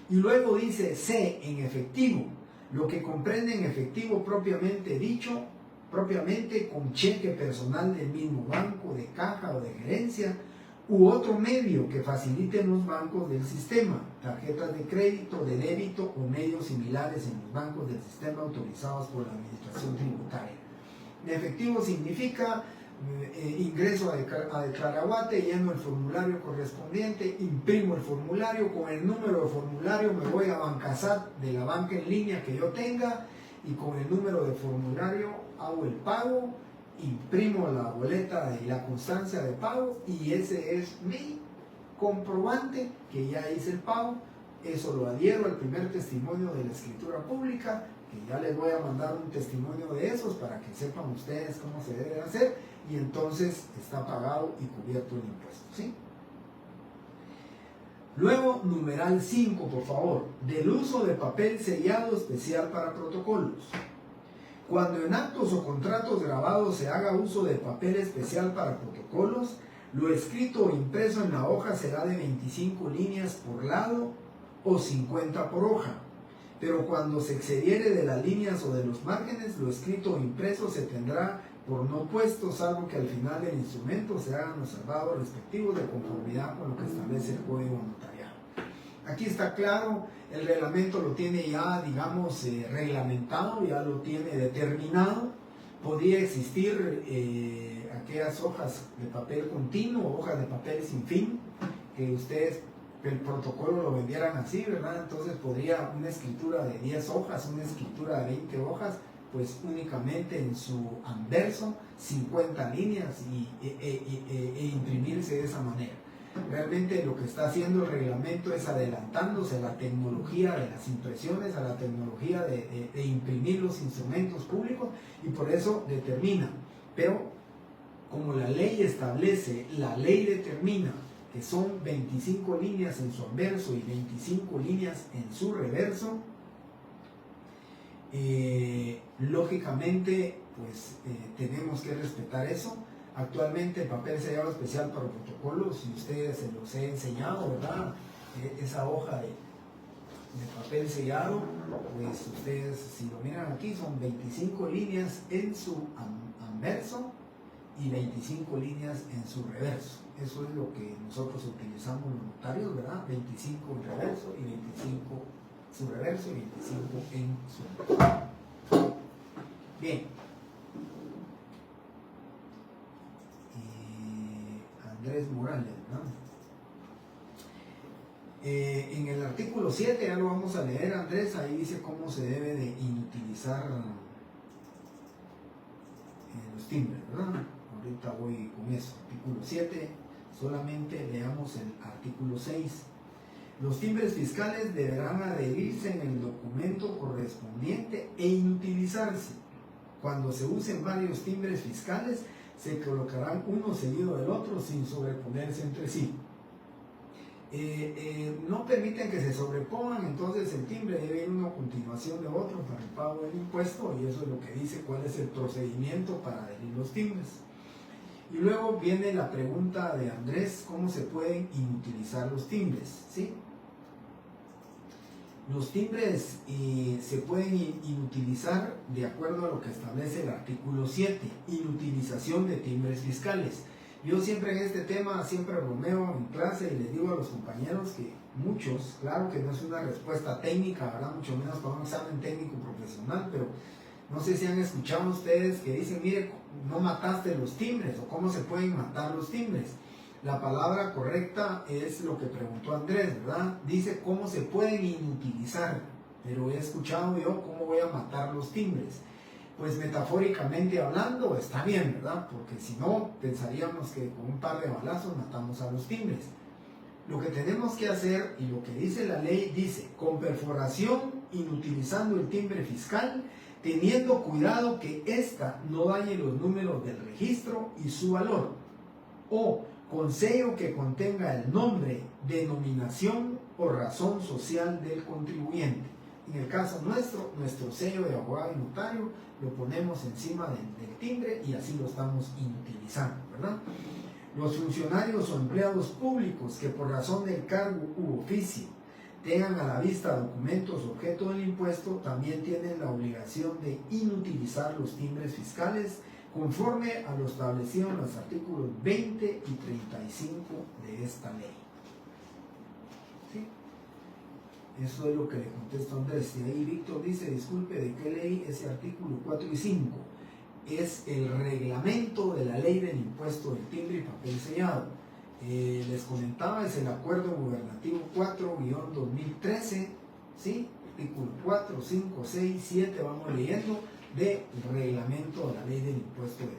Speaker 1: Y luego dice C, en efectivo, lo que comprende en efectivo propiamente dicho, propiamente con cheque personal del mismo banco, de caja o de gerencia, u otro medio que faciliten los bancos del sistema, tarjetas de crédito, de débito o medios similares en los bancos del sistema autorizados por la Administración Tributaria. En efectivo significa ingreso a Declaraguate, lleno el formulario correspondiente, imprimo el formulario, con el número de formulario me voy a Bancasat de la banca en línea que yo tenga, y con el número de formulario hago el pago, imprimo la boleta y la constancia de pago, y ese es mi comprobante que ya hice el pago. Eso lo adhiero al primer testimonio de la escritura pública, que ya les voy a mandar un testimonio de esos para que sepan ustedes cómo se debe hacer, y entonces está pagado y cubierto el impuesto, ¿sí? Luego, numeral 5, por favor, del uso de papel sellado especial para protocolos. Cuando en actos o contratos grabados se haga uso de papel especial para protocolos, lo escrito o impreso en la hoja será de 25 líneas por lado o 50 por hoja. Pero cuando se excediere de las líneas o de los márgenes, lo escrito o impreso se tendrá por no puesto, salvo que al final del instrumento se hagan los salvados respectivos de conformidad con lo que establece el Código Notarial. Aquí está claro, el reglamento lo tiene ya, digamos, reglamentado, ya lo tiene determinado. Podría existir aquellas hojas de papel continuo, hojas de papel sin fin, que ustedes, el protocolo lo vendieran así, ¿verdad? Entonces podría una escritura de 10 hojas, una escritura de 20 hojas, pues únicamente en su anverso 50 líneas e imprimirse de esa manera. Realmente lo que está haciendo el reglamento es adelantándose a la tecnología de las impresiones, a la tecnología de imprimir los instrumentos públicos, y por eso determina. Pero como la ley establece, la ley determina que son 25 líneas en su anverso y 25 líneas en su reverso, lógicamente pues tenemos que respetar eso. Actualmente el papel sellado especial para protocolos, si ustedes se los he enseñado, ¿verdad? Esa hoja de papel sellado, pues ustedes si lo miran aquí son 25 líneas en su anverso y 25 líneas en su reverso. Eso es lo que nosotros utilizamos los notarios, ¿verdad? 25 en reverso y 25 su reverso y 25 en su reverso. Bien. Andrés Morales, ¿no? En el artículo 7, ya lo vamos a leer, Andrés, ahí dice cómo se debe de inutilizar los timbres, ¿verdad? Ahorita voy con eso. Artículo 7, solamente leamos el artículo 6. Los timbres fiscales deberán adherirse en el documento correspondiente e inutilizarse. Cuando se usen varios timbres fiscales, se colocarán uno seguido del otro sin sobreponerse entre sí. No permiten que se sobrepongan, entonces el timbre debe ir uno a continuación de otro para el pago del impuesto, y eso es lo que dice cuál es el procedimiento para adherir los timbres. Y luego viene la pregunta de Andrés: ¿cómo se pueden inutilizar los timbres? ¿Sí? Los timbres se pueden inutilizar de acuerdo a lo que establece el artículo 7, inutilización de timbres fiscales. Yo siempre en este tema, siempre bromeo en clase y les digo a los compañeros que muchos, claro que no es una respuesta técnica, ¿verdad? Mucho menos para un examen técnico profesional, pero no sé si han escuchado ustedes que dicen, mire, no mataste los timbres, o cómo se pueden matar los timbres. La palabra correcta es lo que preguntó Andrés, ¿verdad? Dice cómo se pueden inutilizar, pero he escuchado yo cómo voy a matar los timbres. Pues metafóricamente hablando está bien, ¿verdad? Porque si no, pensaríamos que con un par de balazos matamos a los timbres. Lo que tenemos que hacer, y lo que dice la ley, dice, con perforación, inutilizando el timbre fiscal, teniendo cuidado que ésta no dañe los números del registro y su valor, o con sello que contenga el nombre, denominación o razón social del contribuyente. En el caso nuestro sello de abogado y notario lo ponemos encima del timbre y así lo estamos inutilizando, ¿verdad? Los funcionarios o empleados públicos que por razón del cargo u oficio tengan a la vista documentos objeto del impuesto también tienen la obligación de inutilizar los timbres fiscales conforme a lo establecido en los artículos 20 y 35 de esta ley. ¿Sí? Eso es lo que le contesto a Andrés. Y ahí Víctor dice, disculpe, ¿de qué ley ese artículo 4 y 5? Es el reglamento de la ley del impuesto del timbre y papel sellado. Les comentaba, es el acuerdo gubernativo 4-2013, ¿sí? Artículo 4, 5, 6, 7, vamos leyendo, del reglamento de la ley del impuesto de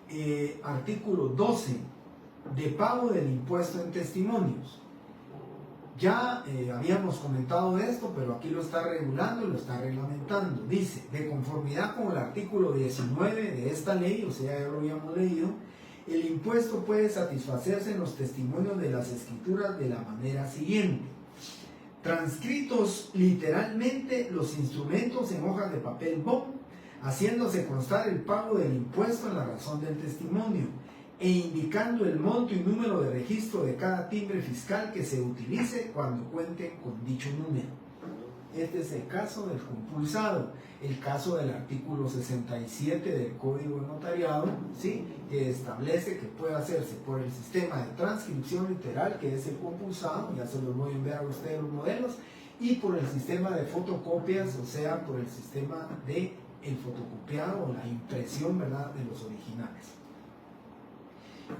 Speaker 1: timbres. Artículo 12, de pago del impuesto en testimonios. Ya habíamos comentado esto, pero aquí lo está regulando y lo está reglamentando. Dice, de conformidad con el artículo 19 de esta ley, o sea, ya lo habíamos leído, el impuesto puede satisfacerse en los testimonios de las escrituras de la manera siguiente. Transcritos literalmente los instrumentos en hojas de papel bond, haciéndose constar el pago del impuesto en la razón del testimonio, e indicando el monto y número de registro de cada timbre fiscal que se utilice cuando cuenten con dicho número. Este es el caso del compulsado, el caso del artículo 67 del Código de Notariado, ¿sí? Que establece que puede hacerse por el sistema de transcripción literal, que es el compulsado, ya se los voy a enviar a ustedes los modelos, y por el sistema de fotocopias, o sea, por el sistema de el fotocopiado o la impresión, ¿verdad?, de los originales.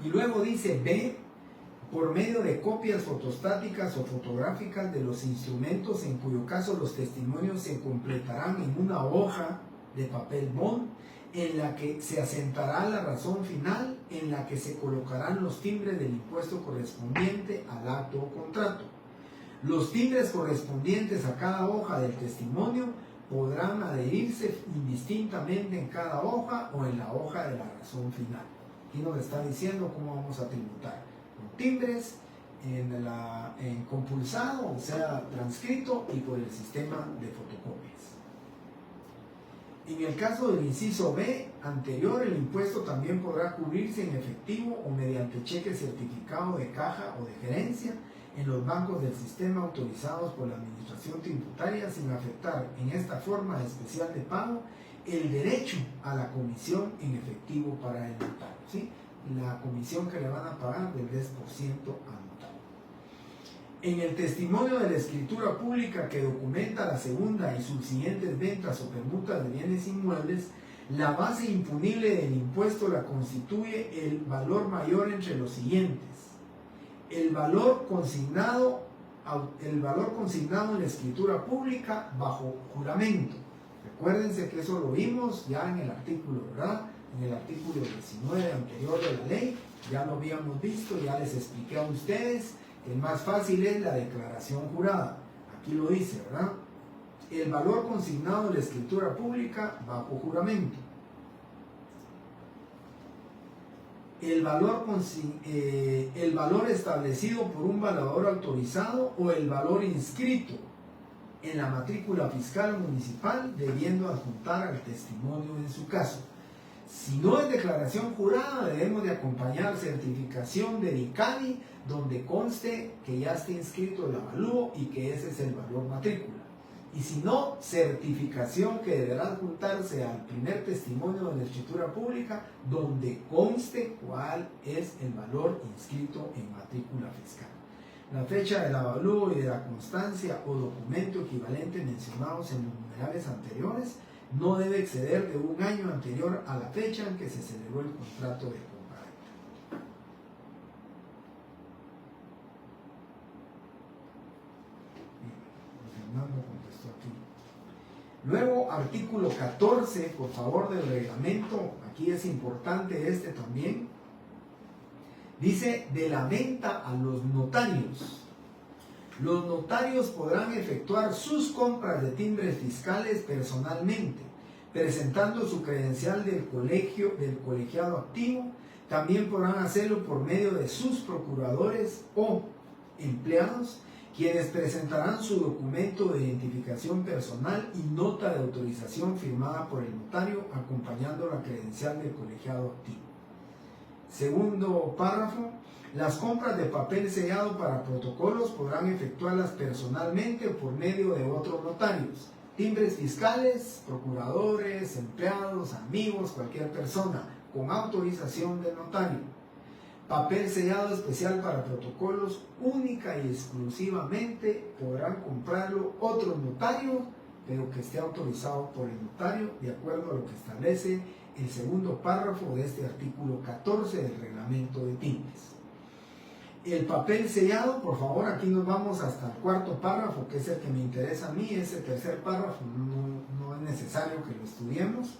Speaker 1: Y luego dice B, por medio de copias fotostáticas o fotográficas de los instrumentos en cuyo caso los testimonios se completarán en una hoja de papel bond en la que se asentará la razón final en la que se colocarán los timbres del impuesto correspondiente al acto o contrato. Los timbres correspondientes a cada hoja del testimonio podrán adherirse indistintamente en cada hoja o en la hoja de la razón final. Aquí nos está diciendo cómo vamos a tributar con timbres, en compulsado, o sea, transcrito, y por el sistema de fotocopias. En el caso del inciso B anterior, el impuesto también podrá cubrirse en efectivo o mediante cheque certificado de caja o de gerencia en los bancos del sistema autorizados por la Administración Tributaria sin afectar en esta forma especial de pago el derecho a la comisión en efectivo para el notario, ¿sí? La comisión que le van a pagar del 10% al notario. En el testimonio de la escritura pública que documenta la segunda y subsiguientes ventas o permutas de bienes inmuebles, la base impunible del impuesto la constituye el valor mayor entre los siguientes: el valor consignado en la escritura pública bajo juramento. Recuérdense que eso lo vimos ya en el artículo, ¿verdad? En el artículo 19 anterior de la ley, ya lo habíamos visto, ya les expliqué a ustedes. El más fácil es la declaración jurada. Aquí lo dice, ¿verdad? El valor consignado en la escritura pública bajo juramento. El valor establecido por un valuador autorizado o el valor inscrito en la matrícula fiscal municipal, debiendo adjuntar al testimonio en su caso. Si no es declaración jurada, debemos de acompañar certificación de DICADI donde conste que ya está inscrito el avalúo y que ese es el valor matrícula. Y si no, certificación que deberá adjuntarse al primer testimonio de la escritura pública donde conste cuál es el valor inscrito en matrícula fiscal. La fecha del avalúo y de la constancia o documento equivalente mencionados en los numerales anteriores no debe exceder de un año anterior a la fecha en que se celebró el contrato de compraventa. Fernando contestó aquí. Luego, artículo 14, por favor, del reglamento. Aquí es importante este también. Dice, de la venta a los notarios. Los notarios podrán efectuar sus compras de timbres fiscales personalmente, presentando su credencial del colegiado activo. También podrán hacerlo por medio de sus procuradores o empleados, quienes presentarán su documento de identificación personal y nota de autorización firmada por el notario, acompañando la credencial del colegiado activo. Segundo párrafo. Las compras de papel sellado para protocolos podrán efectuarlas personalmente o por medio de otros notarios. Timbres fiscales, procuradores, empleados, amigos, cualquier persona, con autorización del notario. Papel sellado especial para protocolos, única y exclusivamente podrán comprarlo otros notarios, pero que esté autorizado por el notario, de acuerdo a lo que establece el segundo párrafo de este artículo 14 del reglamento de timbres. El papel sellado, por favor, aquí nos vamos hasta el cuarto párrafo, que es el que me interesa a mí. Ese tercer párrafo no es necesario que lo estudiemos.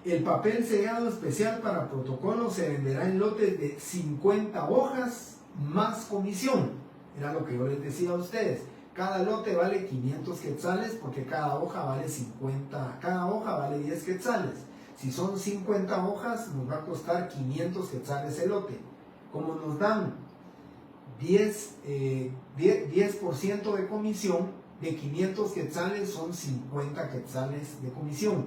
Speaker 1: El papel sellado especial para protocolo se venderá en lotes de 50 hojas más comisión. Era lo que yo les decía a ustedes. Cada lote vale 500 quetzales porque cada hoja vale 10 quetzales. Si son 50 hojas, nos va a costar 500 quetzales el lote. Como nos dan 10% de comisión, de 500 quetzales son 50 quetzales de comisión.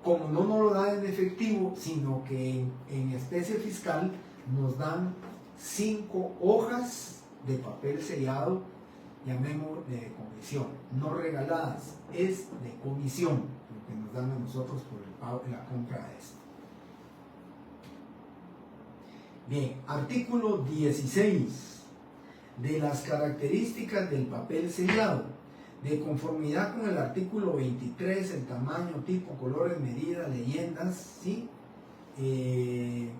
Speaker 1: Como no nos lo dan en efectivo, sino que en especie fiscal, nos dan 5 hojas de papel sellado, llamémoslo de comisión, no regaladas, es de comisión, lo que nos dan a nosotros por el pago de la compra de esto. Bien, artículo 16. De las características del papel sellado, de conformidad con el artículo 23, el tamaño, tipo, colores, medidas, leyendas, ¿sí? De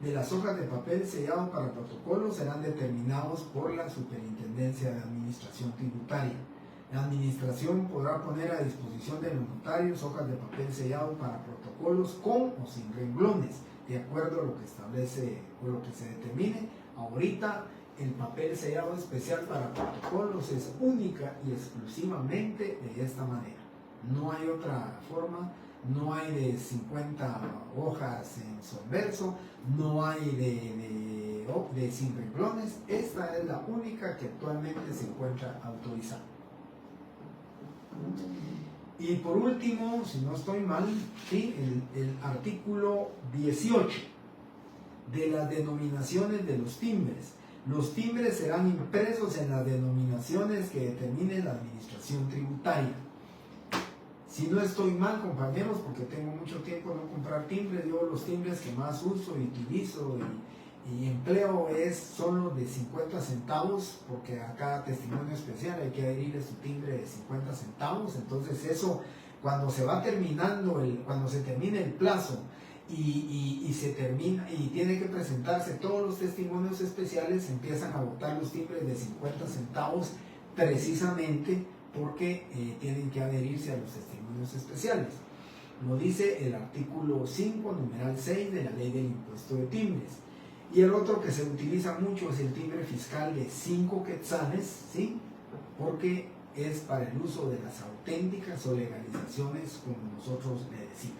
Speaker 1: las hojas de papel sellado para protocolos serán determinados por la Superintendencia de Administración Tributaria. La administración podrá poner a disposición de los notarios hojas de papel sellado para protocolos con o sin renglones, de acuerdo a lo que establece o lo que se determine. Ahorita el papel sellado especial para protocolos es única y exclusivamente de esta manera. No hay otra forma, no hay de 50 hojas en solverso, no hay de sin renglones. Esta es la única que actualmente se encuentra autorizada. Y por último, si no estoy mal, ¿sí? el artículo 18 de las denominaciones de los timbres. Los timbres serán impresos en las denominaciones que determine la administración tributaria. Si no estoy mal, compañeros, porque tengo mucho tiempo de no comprar timbres, yo los timbres que más uso y utilizo y empleo son los de 50 centavos, porque a cada testimonio especial hay que adherirle su timbre de 50 centavos. Entonces eso, cuando se va terminando, cuando se termine el plazo y se termina y tiene que presentarse todos los testimonios especiales, empiezan a botar los timbres de 50 centavos precisamente porque tienen que adherirse a los testimonios especiales. Lo dice el artículo 5, numeral 6 de la ley del impuesto de timbres. Y el otro que se utiliza mucho es el timbre fiscal de 5 quetzales, ¿sí? Porque es para el uso de las auténticas o legalizaciones, como nosotros le decimos.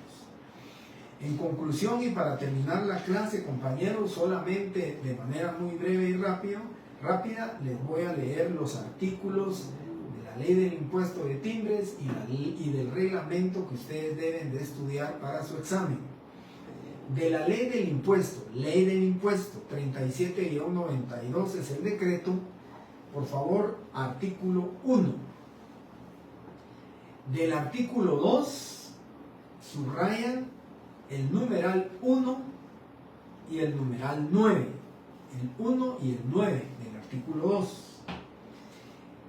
Speaker 1: En conclusión y para terminar la clase, compañeros, solamente de manera muy breve y rápida, les voy a leer los artículos de la ley del impuesto de timbres y del reglamento que ustedes deben de estudiar para su examen. De la ley del impuesto 37-92 es el decreto. Por favor, artículo 1. Del artículo 2 subrayan el numeral 1 y el numeral 9. El 1 y el 9 del artículo 2.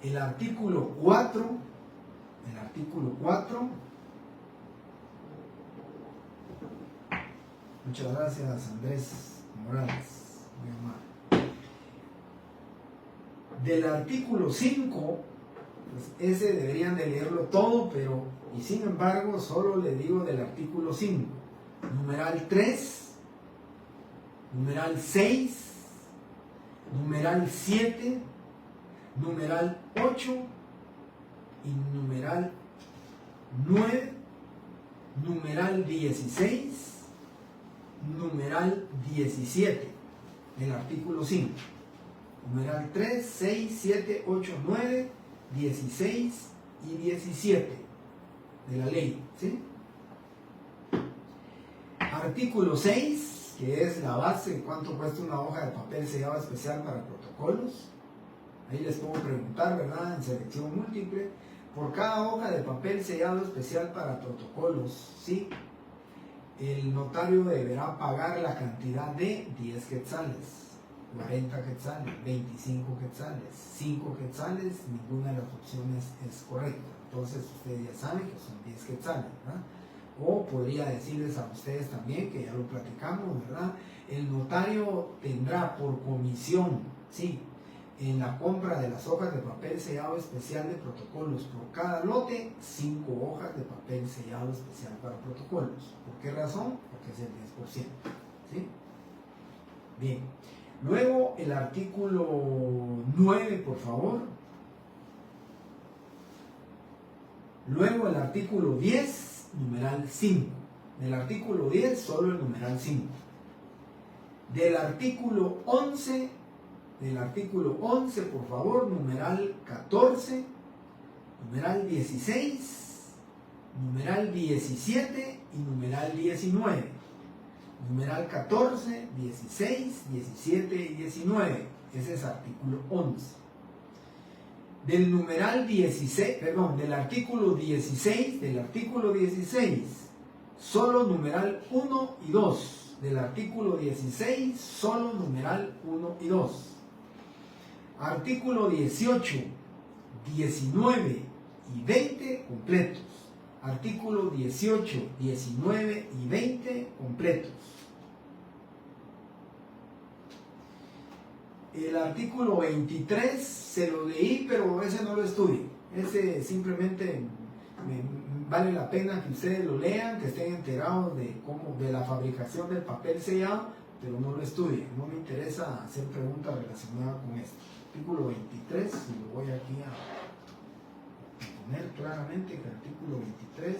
Speaker 1: El artículo 4. Muchas gracias, Andrés Morales, muy amable. Del artículo 5, pues ese deberían de leerlo todo, y sin embargo solo le digo del artículo 5. Numeral 3, numeral 6, numeral 7, numeral 8 y numeral 9, numeral 16, numeral 17 del artículo 5. Numeral 3, 6, 7, 8, 9, 16 y 17 de la ley, ¿sí? Artículo 6, que es la base de cuánto cuesta una hoja de papel sellado especial para protocolos. Ahí les puedo preguntar, ¿verdad? En selección múltiple, por cada hoja de papel sellado especial para protocolos, ¿sí? El notario deberá pagar la cantidad de 10 quetzales, 40 quetzales, 25 quetzales, 5 quetzales, ninguna de las opciones es correcta. Entonces ustedes ya saben que son 10 quetzales, ¿verdad? O podría decirles a ustedes también, que ya lo platicamos, ¿verdad? El notario tendrá por comisión, ¿sí?, en la compra de las hojas de papel sellado especial de protocolos por cada lote, 5 hojas de papel sellado especial para protocolos. ¿Por qué razón? Porque es el 10%, ¿sí? Bien. Luego el artículo 9, por favor. Luego el artículo 10, numeral 5. Del artículo 10, solo el numeral 5. Del artículo 11, por favor, numeral 14, numeral 16, numeral 17 y numeral 19. Numeral 14, 16, 17 y 19. Ese es artículo 11. Del numeral 16, perdón, del artículo 16, solo numeral 1 y 2. Del artículo 16, solo numeral 1 y 2. Artículo 18, 19 y 20 completos. Artículo 18, 19 y 20 completos. El artículo 23 se lo leí, pero ese no lo estudio. Ese simplemente vale la pena que ustedes lo lean, que estén enterados de la fabricación del papel sellado, pero no lo estudien. No me interesa hacer preguntas relacionadas con esto. Artículo 23, y lo voy aquí a poner claramente, que el artículo 23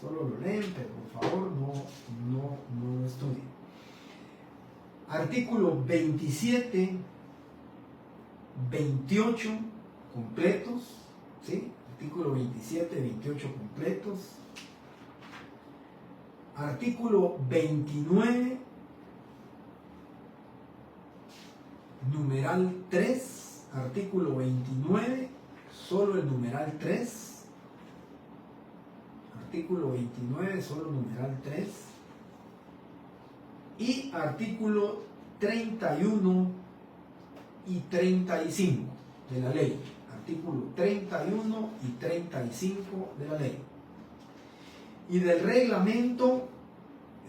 Speaker 1: solo lo leen, pero por favor no lo estudien. Artículo 27, 28 completos, ¿sí? Artículo 27, 28 completos. Artículo 29, numeral 3, artículo 29, solo el numeral 3. artículo 29, solo numeral 3, y artículo 31 y 35 de la ley. Artículo 31 y 35 de la ley. Y del reglamento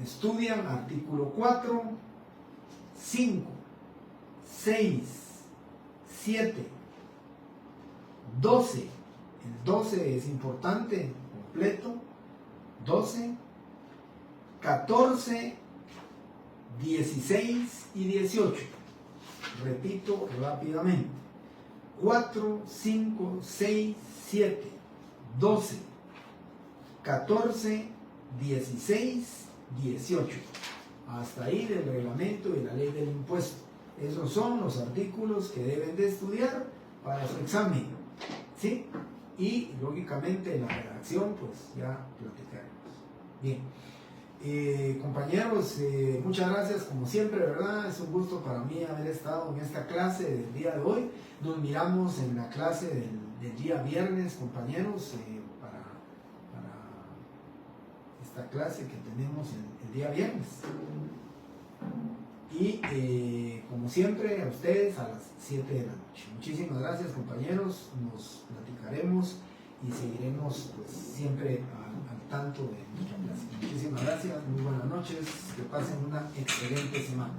Speaker 1: estudian artículo 4, 5, 6, 7, 12. El 12 es importante, completo. 12, 14, 16 y 18. Repito rápidamente. 4, 5, 6, 7, 12, 14, 16, 18. Hasta ahí del reglamento y la ley del impuesto. Esos son los artículos que deben de estudiar para su examen, ¿sí? Y lógicamente en la redacción pues ya platicaremos. Bien, compañeros, muchas gracias como siempre, ¿verdad? Es un gusto para mí haber estado en esta clase del día de hoy. Nos miramos en la clase del día viernes, compañeros, para esta clase que tenemos el día viernes. Y como siempre, a ustedes a las 7 de la noche. Muchísimas gracias, compañeros. Nos platicaremos y seguiremos pues siempre al tanto de nuestra clase. Muchísimas gracias, muy buenas noches, que pasen una excelente semana.